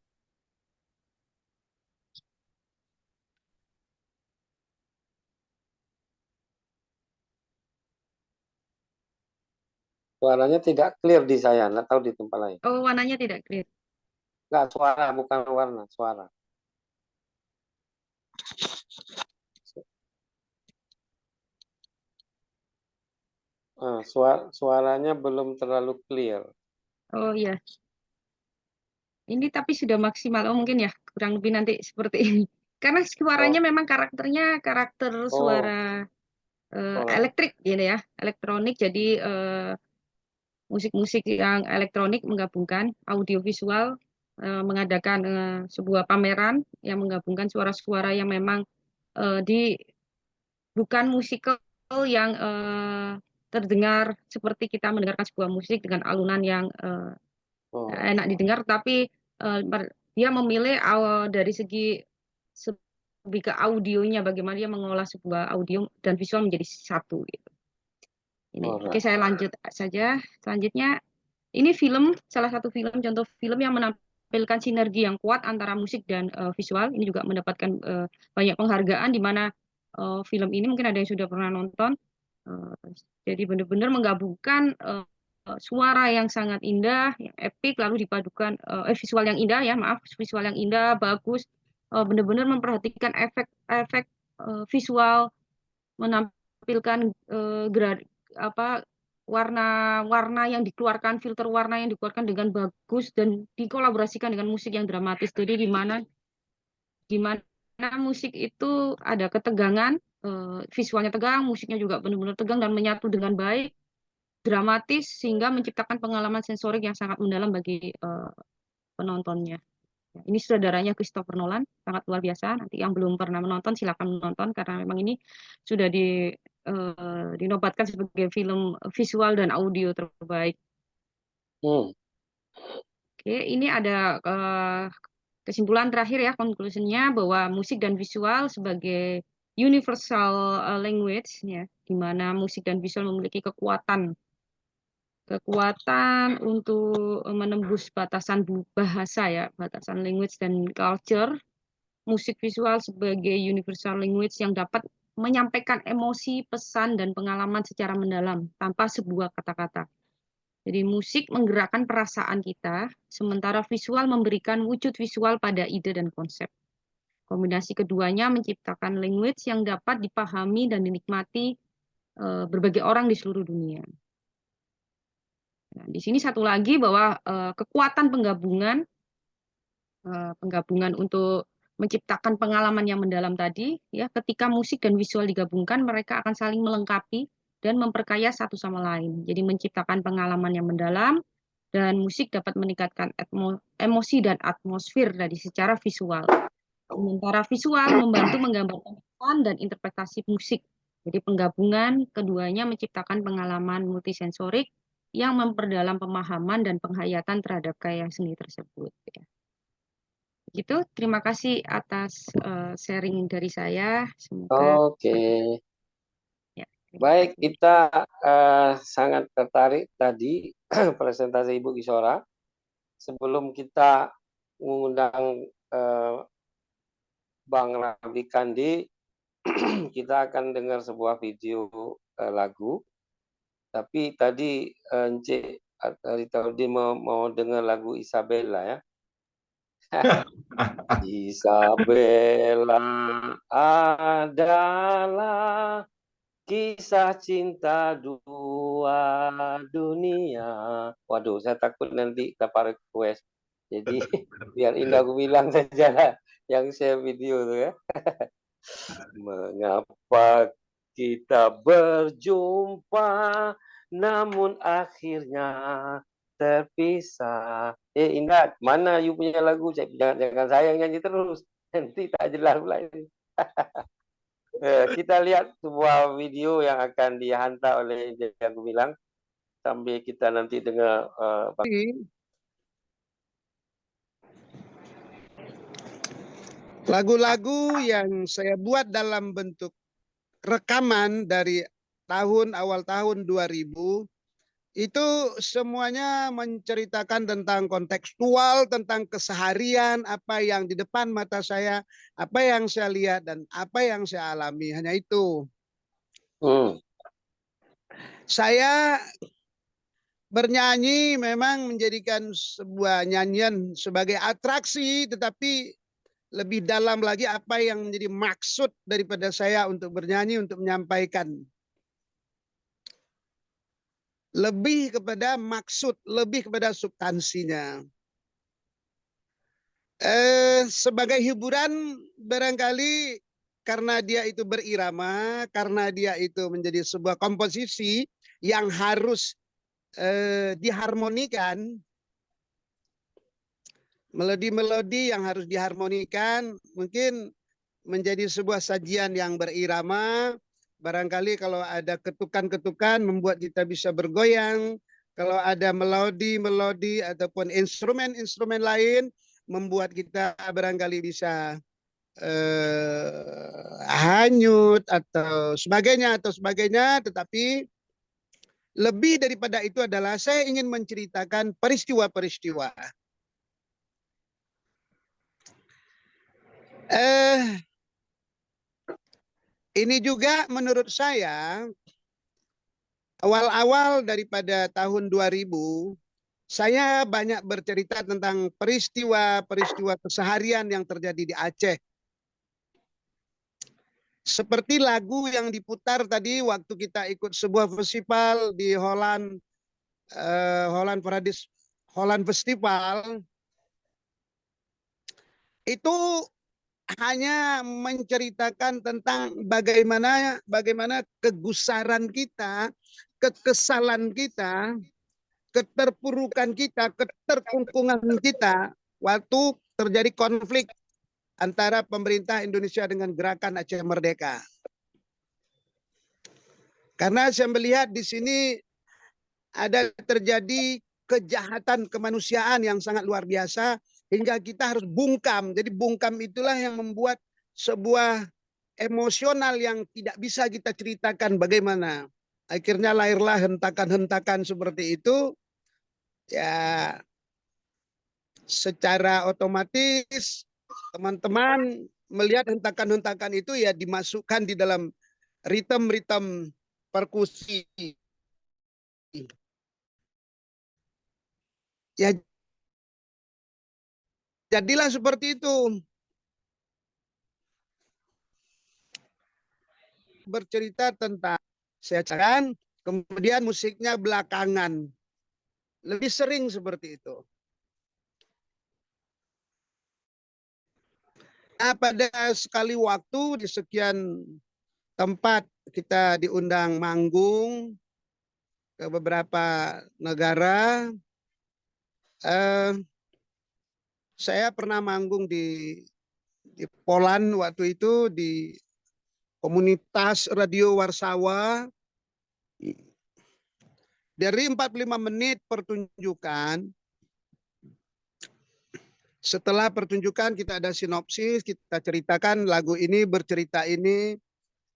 Suaranya tidak clear di saya, nggak tahu di tempat lain. Oh, warnanya tidak clear. Nggak, suara, bukan warna, suara. Suaranya belum terlalu clear. Oh iya. Ini tapi sudah maksimal. Oh mungkin ya, kurang lebih nanti seperti ini. Karena suaranya memang karakternya karakter suara elektrik gitu ya, elektronik. Jadi musik-musik yang elektronik menggabungkan audiovisual, mengadakan sebuah pameran yang menggabungkan suara-suara yang memang bukan musikal yang terdengar seperti kita mendengarkan sebuah musik dengan alunan yang enak didengar, tapi dia memilih dari segi lebih ke audionya, bagaimana dia mengolah sebuah audio dan visual menjadi satu gitu. Ini. Oke, saya lanjut saja. Selanjutnya, ini film, salah satu film, contoh film yang menampilkan sinergi yang kuat antara musik dan visual. Ini juga mendapatkan banyak penghargaan, di mana film ini mungkin ada yang sudah pernah nonton. Jadi benar-benar menggabungkan suara yang sangat indah, yang epik, lalu dipadukan visual yang indah ya, maaf, visual yang indah, bagus, benar-benar memperhatikan efek-efek visual, menampilkan warna-warna yang dikeluarkan, filter warna yang dikeluarkan dengan bagus dan dikolaborasikan dengan musik yang dramatis. Jadi di mana musik itu ada ketegangan, visualnya tegang, musiknya juga benar-benar tegang dan menyatu dengan baik, dramatis sehingga menciptakan pengalaman sensorik yang sangat mendalam bagi penontonnya. Ini sutradaranya Christopher Nolan, sangat luar biasa. Nanti yang belum pernah menonton silakan menonton karena memang ini sudah dinobatkan sebagai film visual dan audio terbaik. Oke, ini ada kesimpulan terakhir ya, conclusion-nya bahwa musik dan visual sebagai universal language ya, di mana musik dan visual memiliki kekuatan untuk menembus batasan bahasa ya, batasan language dan culture. Musik visual sebagai universal language yang dapat menyampaikan emosi, pesan, dan pengalaman secara mendalam tanpa sebuah kata-kata. Jadi musik menggerakkan perasaan kita, sementara visual memberikan wujud visual pada ide dan konsep. Kombinasi keduanya menciptakan language yang dapat dipahami dan dinikmati berbagai orang di seluruh dunia. Nah, di sini satu lagi bahwa kekuatan penggabungan untuk menciptakan pengalaman yang mendalam tadi, ya, ketika musik dan visual digabungkan, mereka akan saling melengkapi dan memperkaya satu sama lain. Jadi menciptakan pengalaman yang mendalam dan musik dapat meningkatkan emosi dan atmosfer dari secara visual. Sementara visual membantu menggambarkan pesan dan interpretasi musik. Jadi penggabungan keduanya menciptakan pengalaman multisensorik yang memperdalam pemahaman dan penghayatan terhadap karya seni tersebut. Gitu, terima kasih atas sharing dari saya. Semoga ya, baik, kita sangat tertarik tadi presentasi Ibu Gisora. Sebelum kita mengundang Bang Rabi Kandi, kita akan dengar sebuah video lagu. Tapi tadi Encik Ritaudi mau dengar lagu Isabella ya. Isabella adalah kisah cinta dua dunia. Waduh, saya takut nanti dapat request. Jadi biar Indah Gumilang saja lah yang share video tuh ya. Mengapa kita berjumpa namun akhirnya terpisah. Indah, mana you punya lagu? Jangan saya yang nyanyi terus. Nanti tak jelas pula ini. Kita lihat sebuah video yang akan dihantar oleh Indah Gumilang sambil kita nanti dengar lagu-lagu yang saya buat dalam bentuk rekaman dari awal tahun 2000 itu semuanya menceritakan tentang kontekstual, tentang keseharian, apa yang di depan mata saya, apa yang saya lihat dan apa yang saya alami, hanya itu. Saya bernyanyi memang menjadikan sebuah nyanyian sebagai atraksi, tetapi lebih dalam lagi apa yang menjadi maksud daripada saya untuk bernyanyi, untuk menyampaikan. Lebih kepada maksud, lebih kepada substansinya. Sebagai hiburan barangkali karena dia itu berirama, karena dia itu menjadi sebuah komposisi yang harus diharmonikan, melodi-melodi yang harus diharmonikan, mungkin menjadi sebuah sajian yang berirama. Barangkali kalau ada ketukan-ketukan membuat kita bisa bergoyang. Kalau ada melodi-melodi ataupun instrumen-instrumen lain membuat kita barangkali bisa hanyut atau sebagainya. Tetapi lebih daripada itu adalah saya ingin menceritakan peristiwa-peristiwa. Ini juga menurut saya Awal-awal daripada tahun 2000, saya banyak bercerita tentang peristiwa-peristiwa keseharian yang terjadi di Aceh. Seperti lagu yang diputar tadi waktu kita ikut sebuah festival di Holland Festival, itu hanya menceritakan tentang bagaimana kegusaran kita, kekesalan kita, keterpurukan kita, keterkungkungan kita waktu terjadi konflik antara pemerintah Indonesia dengan gerakan Aceh Merdeka. Karena saya melihat di sini ada terjadi kejahatan kemanusiaan yang sangat luar biasa hingga kita harus bungkam. Jadi bungkam itulah yang membuat sebuah emosional yang tidak bisa kita ceritakan bagaimana. Akhirnya lahirlah hentakan-hentakan seperti itu. Ya, secara otomatis teman-teman melihat hentakan-hentakan itu ya dimasukkan di dalam ritme-ritme perkusi. Ya, jadilah seperti itu. Bercerita tentang saya cakap, kemudian musiknya belakangan. Lebih sering seperti itu. Nah, pada sekali waktu di sekian tempat kita diundang manggung ke beberapa negara. Saya pernah manggung di Poland waktu itu di komunitas Radio Warsawa. Dari 45 menit pertunjukan, setelah pertunjukan kita ada sinopsis, kita ceritakan lagu ini bercerita ini,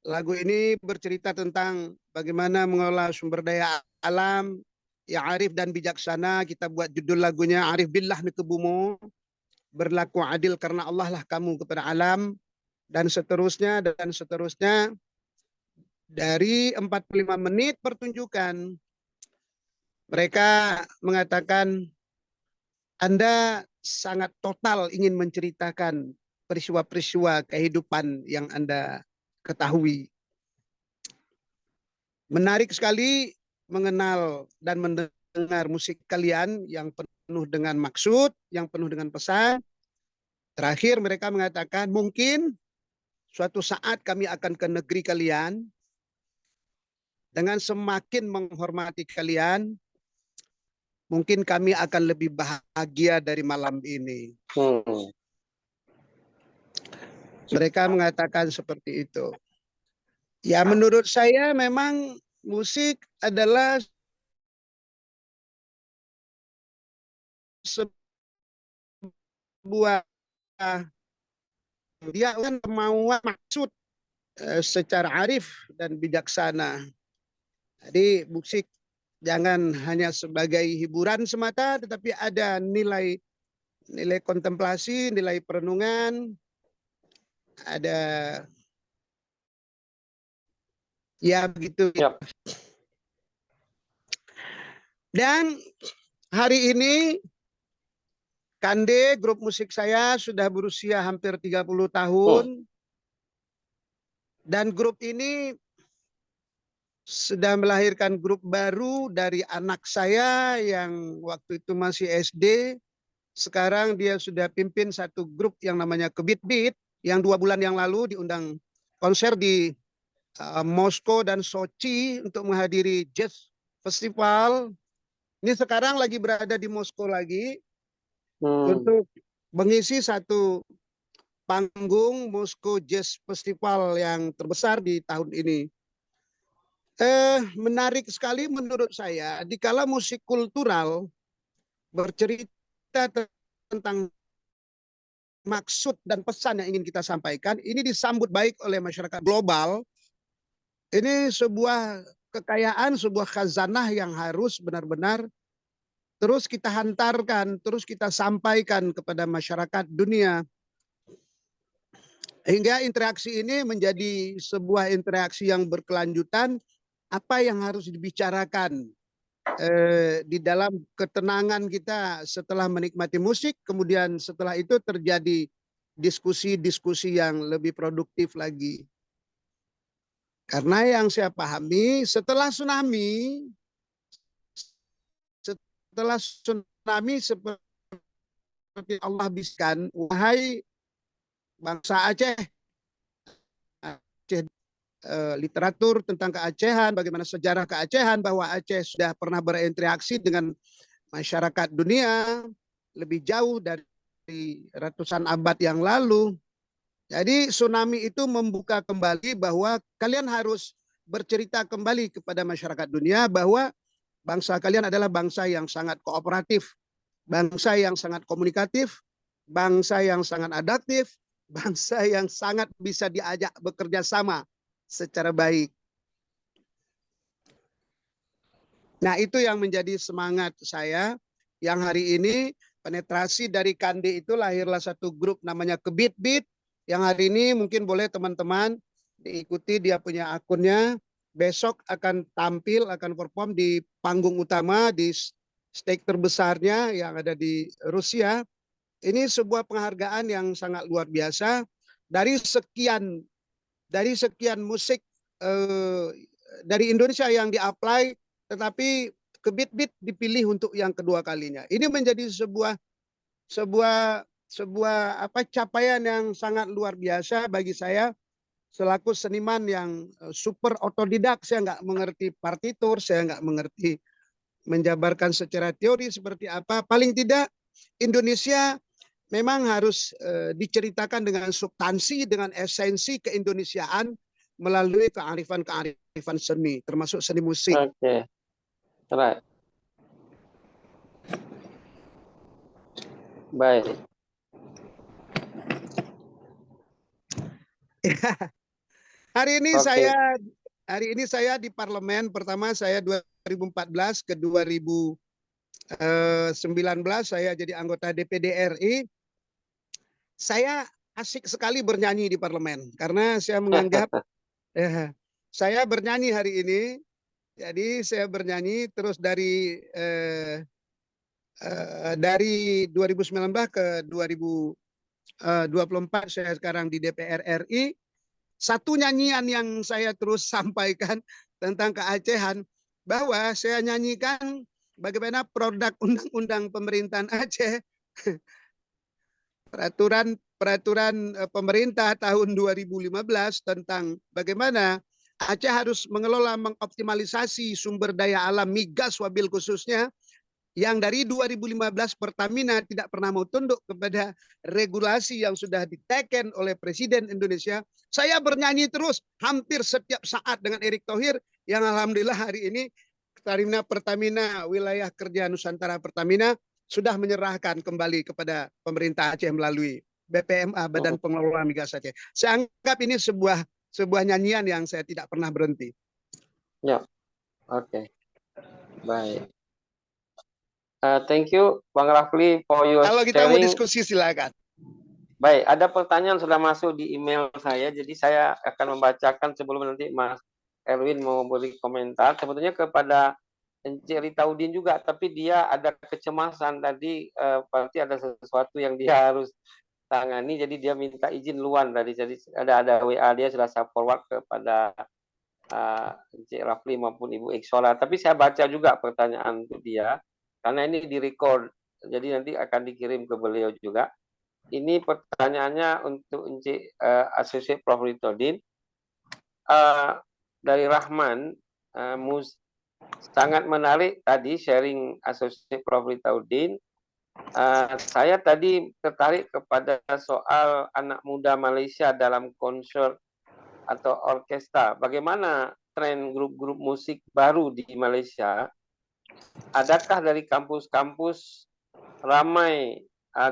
lagu ini bercerita tentang bagaimana mengelola sumber daya alam, yang arif dan bijaksana. Kita buat judul lagunya Arif Billah Mikebumo, berlaku adil karena Allah lah kamu kepada alam, dan seterusnya dan seterusnya. Dari 45 menit pertunjukan, mereka mengatakan, Anda sangat total ingin menceritakan peristiwa-peristiwa kehidupan yang Anda ketahui. Menarik sekali mengenal dan mendengar musik kalian yang penuh dengan maksud, yang penuh dengan pesan. Terakhir mereka mengatakan, mungkin suatu saat kami akan ke negeri kalian, dengan semakin menghormati kalian, mungkin kami akan lebih bahagia dari malam ini. Mereka mengatakan seperti itu. Ya, menurut saya memang musik adalah sebuah dia kan kemauan maksud secara arif dan bijaksana. Jadi musik jangan hanya sebagai hiburan semata, tetapi ada nilai kontemplasi, nilai perenungan, ada ya begitu. Yep. Dan hari ini Kande, grup musik saya sudah berusia hampir 30 tahun. Dan grup ini sudah melahirkan grup baru dari anak saya yang waktu itu masih SD. Sekarang dia sudah pimpin satu grup yang namanya Kebit Beat, yang 2 bulan yang lalu diundang konser di Moskow dan Sochi untuk menghadiri jazz festival. Ini sekarang lagi berada di Moskow lagi untuk mengisi satu panggung Moskow Jazz Festival yang terbesar di tahun ini. Menarik sekali menurut saya, dikala musik kultural bercerita tentang maksud dan pesan yang ingin kita sampaikan, ini disambut baik oleh masyarakat global. Ini sebuah kekayaan, sebuah khazanah yang harus benar-benar terus kita hantarkan, terus kita sampaikan kepada masyarakat dunia. Hingga interaksi ini menjadi sebuah interaksi yang berkelanjutan apa yang harus dibicarakan di dalam ketenangan kita setelah menikmati musik, kemudian setelah itu terjadi diskusi-diskusi yang lebih produktif lagi. Karena yang saya pahami setelah tsunami seperti Allah biskan, wahai bangsa Aceh, literatur tentang keacehan, bagaimana sejarah keacehan, bahwa Aceh sudah pernah berinteraksi dengan masyarakat dunia lebih jauh dari ratusan abad yang lalu. Jadi tsunami itu membuka kembali bahwa kalian harus bercerita kembali kepada masyarakat dunia bahwa bangsa kalian adalah bangsa yang sangat kooperatif, bangsa yang sangat komunikatif, bangsa yang sangat adaptif, bangsa yang sangat bisa diajak bekerja sama secara baik. Nah, itu yang menjadi semangat saya yang hari ini penetrasi dari Kandi itu lahirlah satu grup namanya Kebit-Bit yang hari ini mungkin boleh teman-teman diikuti, dia punya akunnya. Besok akan tampil, akan perform di panggung utama di stage terbesarnya yang ada di Rusia. Ini sebuah penghargaan yang sangat luar biasa dari sekian musik dari Indonesia yang di-apply, tetapi Kebit-Bit dipilih untuk yang kedua kalinya. Ini menjadi sebuah capaian yang sangat luar biasa bagi saya selaku seniman yang super otodidak. Saya nggak mengerti partitur, saya nggak mengerti menjabarkan secara teori seperti apa. Paling tidak Indonesia memang harus diceritakan dengan substansi, dengan esensi keindonesiaan melalui kearifan seni, termasuk seni musik. Oke, right. Baik. Hari ini saya di parlemen, pertama saya 2014 ke 2019 saya jadi anggota DPD RI. Saya asik sekali bernyanyi di parlemen karena saya menganggap saya bernyanyi hari ini. Jadi saya bernyanyi terus dari 2019 ke 2024 saya sekarang di DPR RI. Satu nyanyian yang saya terus sampaikan tentang keacehan, bahwa saya nyanyikan bagaimana produk undang-undang pemerintahan Aceh, peraturan pemerintah tahun 2015 tentang bagaimana Aceh harus mengelola mengoptimalisasi sumber daya alam migas wabil khususnya, yang dari 2015 Pertamina tidak pernah mau tunduk kepada regulasi yang sudah diteken oleh Presiden Indonesia. Saya bernyanyi terus hampir setiap saat dengan Erick Thohir, yang alhamdulillah hari ini Pertamina wilayah kerja Nusantara Pertamina sudah menyerahkan kembali kepada pemerintah Aceh melalui BPMA, Badan Pengelola Migas Aceh. Saya anggap ini sebuah nyanyian yang saya tidak pernah berhenti. Ya, oke, baik. Thank you, Bang Rafli, for your Kalau kita sharing. mau diskusi silakan. Baik, ada pertanyaan sudah masuk di email saya, jadi saya akan membacakan sebelum nanti Mas Erwin mau beri komentar. Sebetulnya kepada Encik Ritaudin juga, tapi dia ada kecemasan tadi, berarti ada sesuatu yang dia harus tangani, jadi dia minta izin luar tadi. Jadi ada WA dia sudah saya forward kepada Encik Rafli maupun Ibu Iksora. Tapi saya baca juga pertanyaan untuk dia, karena ini direcord, jadi nanti akan dikirim ke beliau juga. Ini pertanyaannya untuk Encik Associate Prof. Ritaudin. Dari Rahman, sangat menarik tadi sharing Associate Prof. Ritaudin. Saya tadi tertarik kepada soal anak muda Malaysia dalam konser atau orkestra. Bagaimana tren grup-grup musik baru di Malaysia? Adakah dari kampus-kampus ramai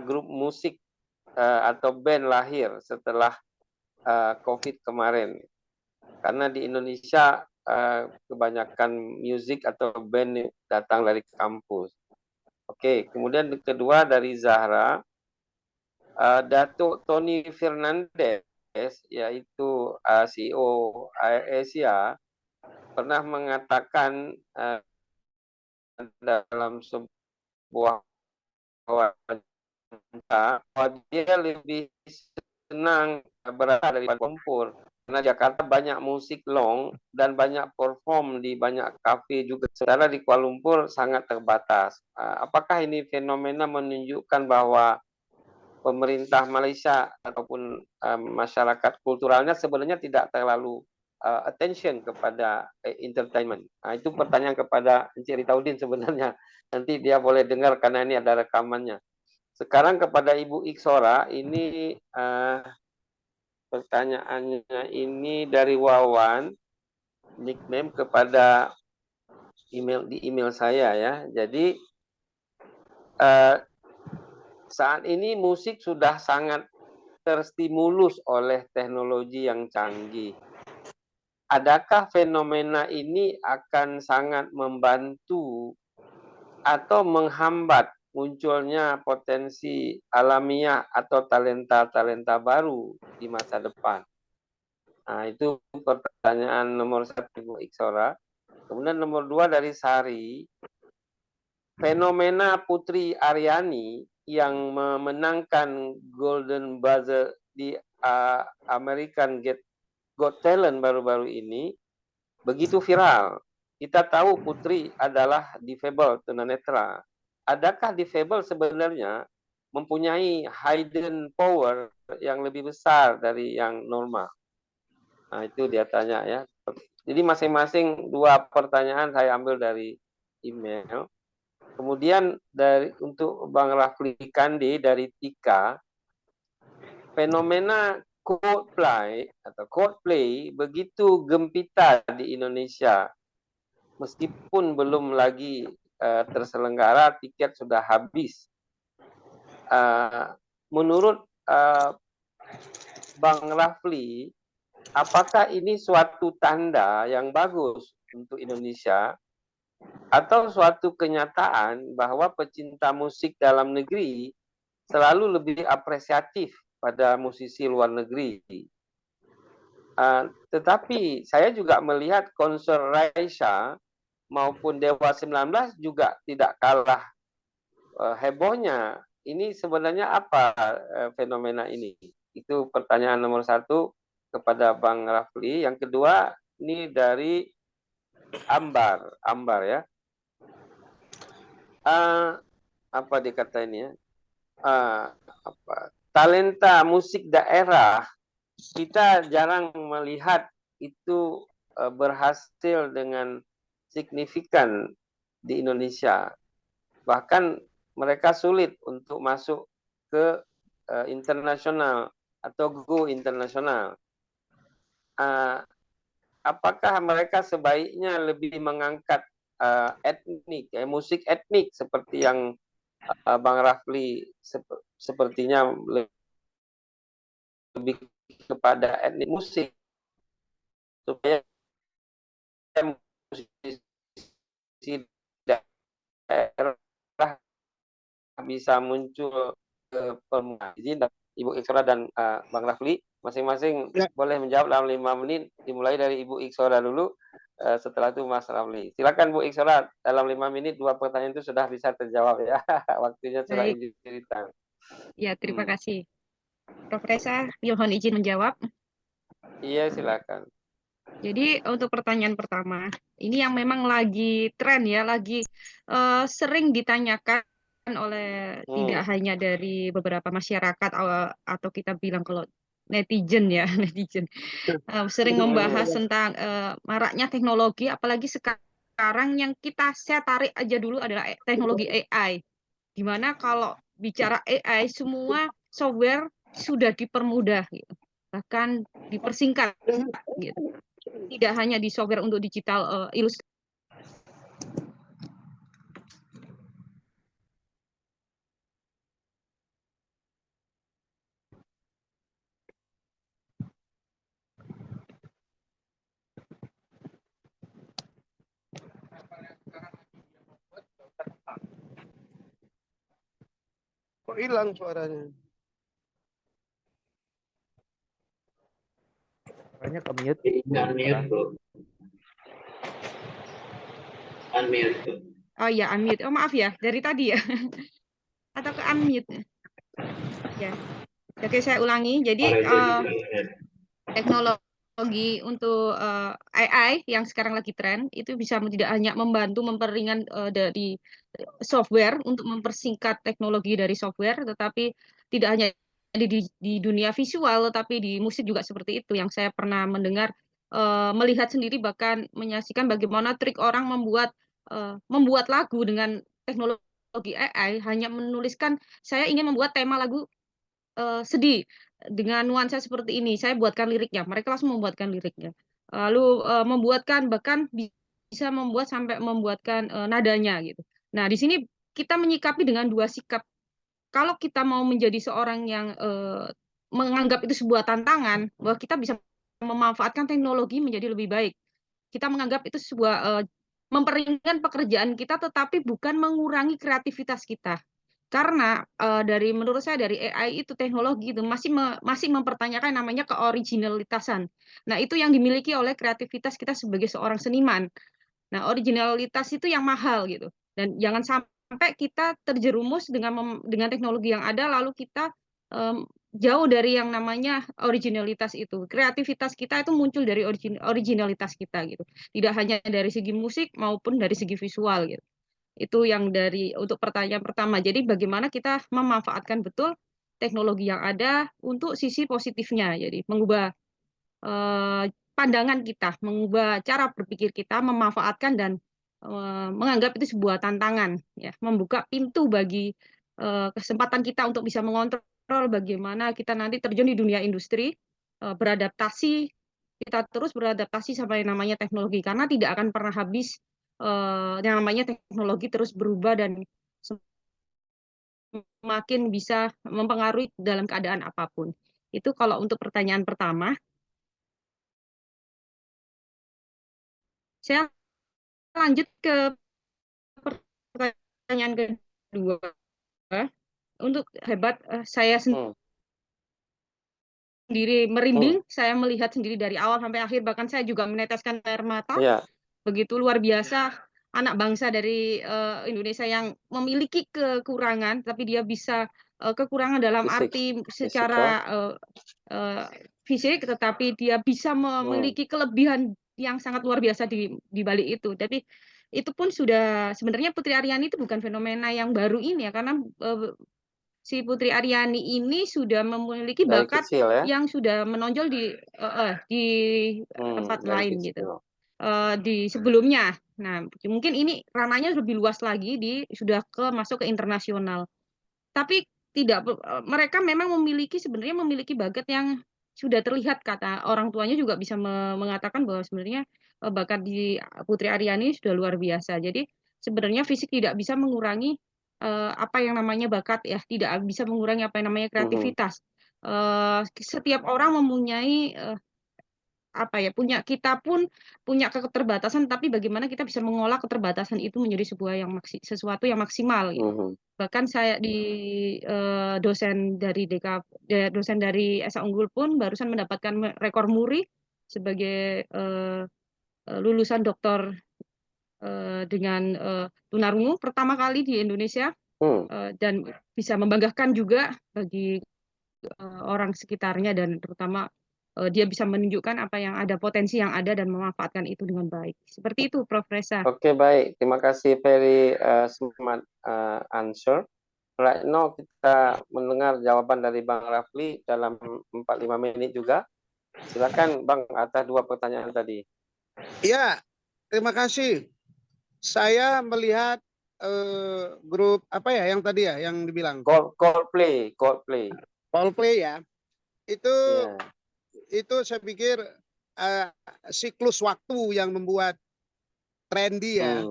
grup musik atau band lahir setelah COVID kemarin? Karena di Indonesia kebanyakan musik atau band datang dari kampus. Oke, kemudian kedua dari Zahra, Datuk Tony Fernandez, yaitu CEO Air Asia, pernah mengatakan dalam sebuah wawancara bahwa dia lebih senang berada di Kuala Lumpur karena Jakarta banyak musik long dan banyak perform di banyak kafe juga. Sementara di Kuala Lumpur sangat terbatas. Apakah ini fenomena menunjukkan bahwa pemerintah Malaysia ataupun masyarakat kulturalnya sebenarnya tidak terlalu attention kepada entertainment? Itu pertanyaan kepada Encik Ritaudin sebenarnya. Nanti dia boleh dengar karena ini ada rekamannya. Sekarang kepada Ibu Iksora, ini pertanyaannya ini dari Wawan, nickname kepada email saya ya. Jadi saat ini musik sudah sangat terstimulus oleh teknologi yang canggih. Adakah fenomena ini akan sangat membantu atau menghambat munculnya potensi alamiah atau talenta-talenta baru di masa depan? Nah, itu pertanyaan nomor 1 Ibu Iksora. Kemudian nomor 2 dari Sari, fenomena Putri Aryani yang memenangkan Golden Buzzer di American Got Talent baru-baru ini begitu viral. Kita tahu Putri adalah difabel tunanetra. Adakah difabel sebenarnya mempunyai hidden power yang lebih besar dari yang normal? Nah, itu dia tanya ya. Jadi masing-masing 2 pertanyaan saya ambil dari email. Kemudian untuk Bang Rafli Kandi dari Tika, fenomena Coldplay begitu gempita di Indonesia. Meskipun belum lagi terselenggara, tiket sudah habis. Menurut Bang Rafli, apakah ini suatu tanda yang bagus untuk Indonesia atau suatu kenyataan bahwa pecinta musik dalam negeri selalu lebih apresiatif pada musisi luar negeri? Tetapi saya juga melihat konser Raisa maupun Dewa 19 juga tidak kalah hebohnya. Ini sebenarnya apa fenomena ini? Itu pertanyaan nomor 1 kepada Bang Rafli. Yang kedua, ini dari Ambar ya. Apa dikata ini ya? Talenta musik daerah kita jarang melihat itu berhasil dengan signifikan di Indonesia. Bahkan mereka sulit untuk masuk ke internasional atau go internasional. Apakah mereka sebaiknya lebih mengangkat etnik, musik etnik seperti yang Bang Rafli sepertinya lebih kepada etnik musik supaya musisi daerah bisa muncul ke permukaan. Izin Ibu Iksora dan Bang Rafli masing-masing boleh menjawab dalam 5 menit, dimulai dari Ibu Iksora dulu, setelah itu Mas Rafli. Silakan Bu Iksora, dalam 5 menit 2 pertanyaan itu sudah bisa terjawab ya. Waktunya sudah cerita. Ya, terima kasih. Prof. Reza, mohon izin menjawab. Iya, silakan. Jadi untuk pertanyaan pertama, ini yang memang lagi tren ya, lagi sering ditanyakan oleh tidak hanya dari beberapa masyarakat atau kita bilang kalau netizen ya, netizen sering membahas tentang maraknya teknologi, apalagi sekarang yang saya tarik aja dulu adalah teknologi AI. Gimana kalau bicara AI, semua software sudah dipermudah, gitu. Bahkan dipersingkat, gitu. Tidak hanya di software untuk digital ilustrasi. Kok hilang suaranya? Suaranya ke mute. unmute. Oh iya, unmute. Oh maaf ya, dari tadi ya. Atau ke unmute. Ya. Oke, saya ulangi. Jadi teknologi untuk AI yang sekarang lagi tren itu bisa tidak hanya membantu memperingan dari software untuk mempersingkat teknologi dari software, tetapi tidak hanya di dunia visual, tetapi di musik juga seperti itu. Yang saya pernah mendengar, melihat sendiri, bahkan menyaksikan bagaimana trik orang membuat lagu dengan teknologi AI, hanya menuliskan saya ingin membuat tema lagu sedih dengan nuansa seperti ini, saya buatkan liriknya. Mereka langsung membuatkan liriknya. Lalu membuatkan, bahkan bisa membuat sampai membuatkan nadanya gitu. Nah, di sini kita menyikapi dengan dua sikap. Kalau kita mau menjadi seorang yang menganggap itu sebuah tantangan, bahwa kita bisa memanfaatkan teknologi menjadi lebih baik. Kita menganggap itu sebuah memperingan pekerjaan kita, tetapi bukan mengurangi kreativitas kita. Karena menurut saya dari AI itu, teknologi itu masih mempertanyakan namanya keoriginalitasan. Nah, itu yang dimiliki oleh kreativitas kita sebagai seorang seniman. Nah, originalitas itu yang mahal gitu. Dan jangan sampai kita terjerumus dengan teknologi yang ada, lalu kita jauh dari yang namanya originalitas itu. Kreativitas kita itu muncul dari originalitas kita gitu. Tidak hanya dari segi musik maupun dari segi visual gitu. Itu yang untuk pertanyaan pertama. Jadi bagaimana kita memanfaatkan betul teknologi yang ada untuk sisi positifnya. Jadi mengubah pandangan kita, mengubah cara berpikir kita, memanfaatkan dan menganggap itu sebuah tantangan, ya, membuka pintu bagi kesempatan kita untuk bisa mengontrol bagaimana kita nanti terjun di dunia industri, beradaptasi, kita terus beradaptasi sama yang namanya teknologi, karena tidak akan pernah habis. Yang namanya teknologi terus berubah dan semakin bisa mempengaruhi dalam keadaan apapun. Itu kalau untuk pertanyaan pertama. Saya lanjut ke pertanyaan kedua. Untuk hebat, saya sendiri merinding, saya melihat sendiri dari awal sampai akhir, bahkan saya juga meneteskan air mata. Begitu luar biasa anak bangsa dari Indonesia yang memiliki kekurangan, tapi dia bisa kekurangan dalam arti secara fisik, tetapi dia bisa memiliki kelebihan yang sangat luar biasa di balik itu. Tapi itu pun sudah, sebenarnya Putri Aryani itu bukan fenomena yang baru ini ya, karena si Putri Aryani ini sudah memiliki bakat yang sudah menonjol di tempat lain gitu. Di sebelumnya. Nah, mungkin ini ranahnya lebih luas lagi, sudah masuk ke internasional. Tapi mereka memang sebenarnya memiliki bakat yang sudah terlihat, kata orang tuanya juga bisa mengatakan bahwa sebenarnya bakat di Putri Aryani sudah luar biasa. Jadi sebenarnya fisik tidak bisa mengurangi apa yang namanya bakat, ya, tidak bisa mengurangi apa yang namanya kreativitas. Setiap orang mempunyai kita pun punya keterbatasan, tapi bagaimana kita bisa mengolah keterbatasan itu menjadi sesuatu yang maksimal gitu. Bahkan saya dosen dari SA Unggul pun barusan mendapatkan rekor muri sebagai lulusan doktor dengan tunarungu pertama kali di Indonesia, dan bisa membanggakan juga bagi orang sekitarnya, dan terutama dia bisa menunjukkan apa yang ada, potensi yang ada, dan memanfaatkan itu dengan baik. Seperti itu, Prof. Reza. Oke, baik. Terima kasih, very smart answer. Right now kita mendengar jawaban dari Bang Rafli dalam 4-5 menit juga. Silakan Bang, atas 2 pertanyaan tadi. Ya, terima kasih. Saya melihat grup apa ya yang tadi ya yang dibilang Coldplay ya. Itu saya pikir siklus waktu yang membuat trendy ya.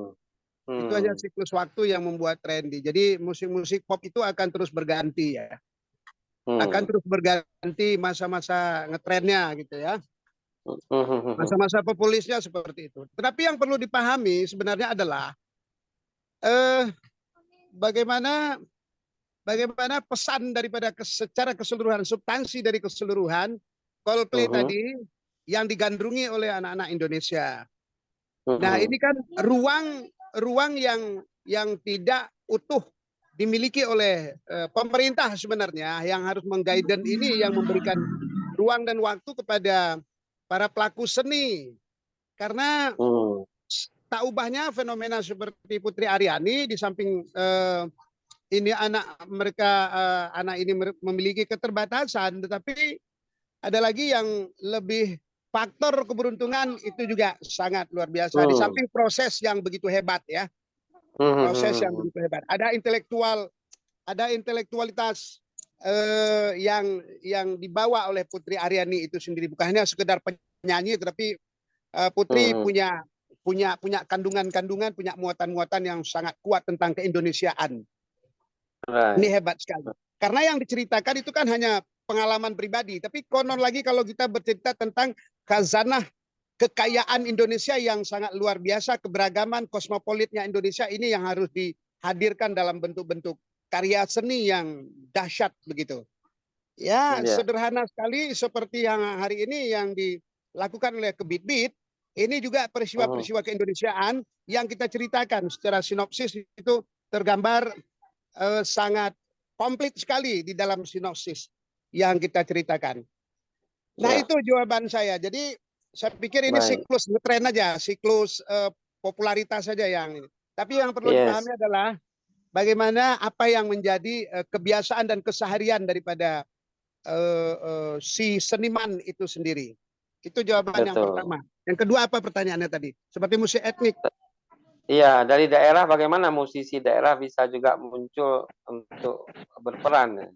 Itu hanya siklus waktu yang membuat trendy. Jadi musik-musik pop itu akan terus berganti ya. Akan terus berganti masa-masa ngetrennya gitu ya. Masa-masa populisnya seperti itu. Tetapi yang perlu dipahami sebenarnya adalah bagaimana pesan daripada secara keseluruhan, substansi dari keseluruhan Coldplay tadi yang digandrungi oleh anak-anak Indonesia. Nah, ini kan ruang ruang yang tidak utuh dimiliki oleh pemerintah sebenarnya, yang harus mengguidance ini, yang memberikan ruang dan waktu kepada para pelaku seni. Karena tak ubahnya fenomena seperti Putri Aryani, di samping ini anak ini memiliki keterbatasan, tetapi ada lagi yang lebih faktor keberuntungan itu juga sangat luar biasa. Di samping proses yang begitu hebat ya, proses yang begitu hebat. Ada intelektualitas yang dibawa oleh Putri Aryani itu sendiri, bukan hanya sekedar penyanyi, tetapi Putri punya kandungan-kandungan, punya muatan-muatan yang sangat kuat tentang keindonesiaan. Ini hebat sekali. Karena yang diceritakan itu kan hanya pengalaman pribadi, tapi konon lagi kalau kita bercerita tentang khazanah kekayaan Indonesia yang sangat luar biasa, keberagaman kosmopolitnya Indonesia ini yang harus dihadirkan dalam bentuk-bentuk karya seni yang dahsyat begitu. Ya, sederhana sekali seperti yang hari ini yang dilakukan oleh Kebit-Bit. Ini juga peristiwa-peristiwa keindonesiaan yang kita ceritakan secara sinopsis itu tergambar sangat komplit sekali di dalam sinopsis yang kita ceritakan. Nah, itu jawaban saya. Jadi saya pikir ini siklus ngetren aja, siklus popularitas saja yang ini. Tapi yang perlu dipahami adalah bagaimana apa yang menjadi kebiasaan dan keseharian daripada si seniman itu sendiri. Itu jawaban yang pertama. Yang kedua apa pertanyaannya tadi? Seperti musik etnik. Iya, dari daerah bagaimana musisi daerah bisa juga muncul untuk berperan?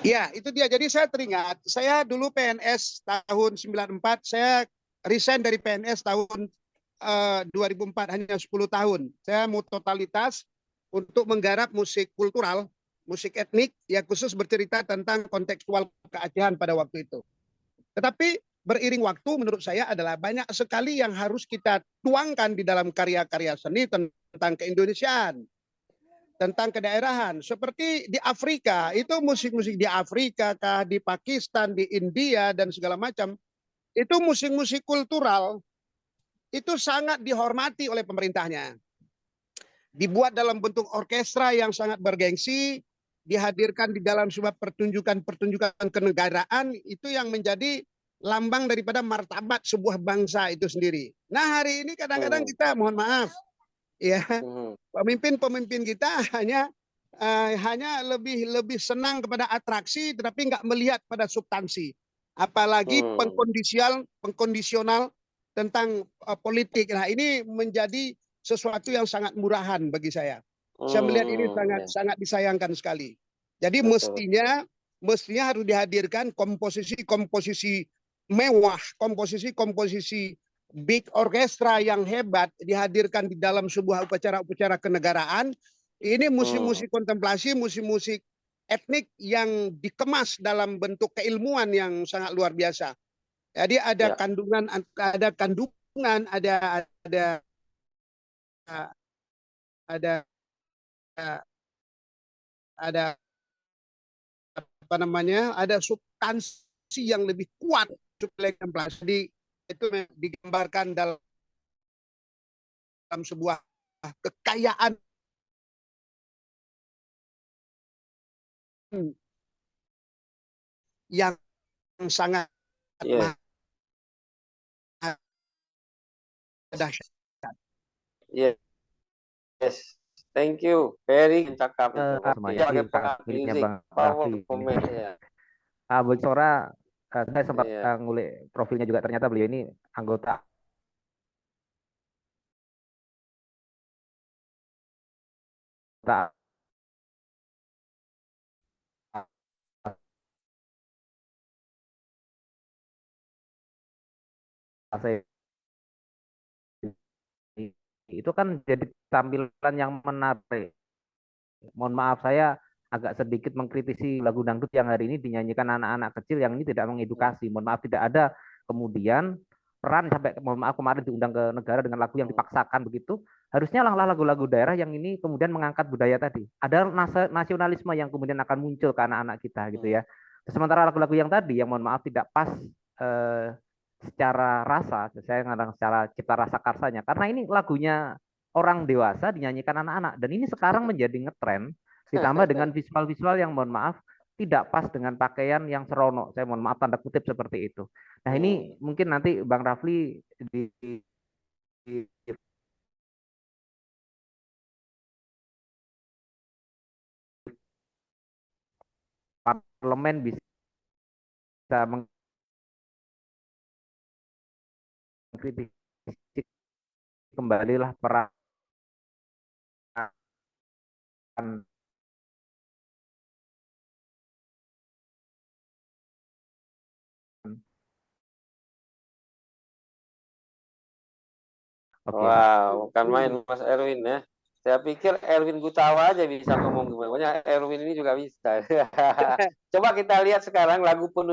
Ya, itu dia. Jadi saya teringat, saya dulu PNS tahun 94, saya resign dari PNS tahun 2004, hanya 10 tahun. Saya mau totalitas untuk menggarap musik kultural, musik etnik, yang khusus bercerita tentang kontekstual keacehan pada waktu itu. Tetapi beriring waktu menurut saya adalah banyak sekali yang harus kita tuangkan di dalam karya-karya seni tentang keindonesiaan, tentang kedaerahan. Seperti di Afrika, itu musik-musik di Afrika, di Pakistan, di India, dan segala macam. Itu musik-musik kultural, itu sangat dihormati oleh pemerintahnya. Dibuat dalam bentuk orkestra yang sangat bergengsi, dihadirkan di dalam sebuah pertunjukan-pertunjukan kenegaraan, itu yang menjadi lambang daripada martabat sebuah bangsa itu sendiri. Nah, hari ini kadang-kadang kita, mohon maaf, ya, pemimpin-pemimpin kita hanya lebih senang kepada atraksi, tetapi nggak melihat pada substansi. Apalagi pengkondisional tentang politik. Nah, ini menjadi sesuatu yang sangat murahan bagi saya. Saya melihat ini sangat disayangkan sekali. Jadi mestinya harus dihadirkan komposisi mewah, komposisi big orkestra yang hebat dihadirkan di dalam sebuah upacara-upacara kenegaraan. Ini musik-musik kontemplasi, musik-musik etnik yang dikemas dalam bentuk keilmuan yang sangat luar biasa. Jadi ada kandungan, ada apa namanya, ada substansi yang lebih kuat kontemplasi. Itu digambarkan dalam sebuah kekayaan yang sangat dahsyat. Yes, thank you. Very cakap itu. Bagi Sora, saya sempat ngulik profilnya juga, ternyata beliau ini anggota itu kan jadi tampilan yang menarik. Mohon maaf, saya agak sedikit mengkritisi lagu dangdut yang hari ini dinyanyikan anak-anak kecil yang ini tidak mengedukasi. Mohon maaf, tidak ada kemudian peran sampai, mohon maaf, kemarin diundang ke negara dengan lagu yang dipaksakan begitu. Harusnya lagu-lagu daerah yang ini kemudian mengangkat budaya tadi. Ada nasionalisme yang kemudian akan muncul ke anak-anak kita gitu ya. Sementara lagu-lagu yang tadi yang mohon maaf tidak pas secara rasa, saya ngatakan secara cipta rasa karsanya, karena ini lagunya orang dewasa dinyanyikan anak-anak. Dan ini sekarang menjadi ngetren, ditambah dengan visual-visual yang mohon maaf tidak pas dengan pakaian yang seronok. Saya mohon maaf tanda kutip seperti itu. Nah ini mungkin nanti Bang Rafli di parlemen bisa mengkritisi kembalilah peran Wow, bukan main Mas Erwin ya. Saya pikir Erwin Gutawa aja bisa ngomong gimana. Erwin ini juga bisa. Coba kita lihat sekarang lagu penutup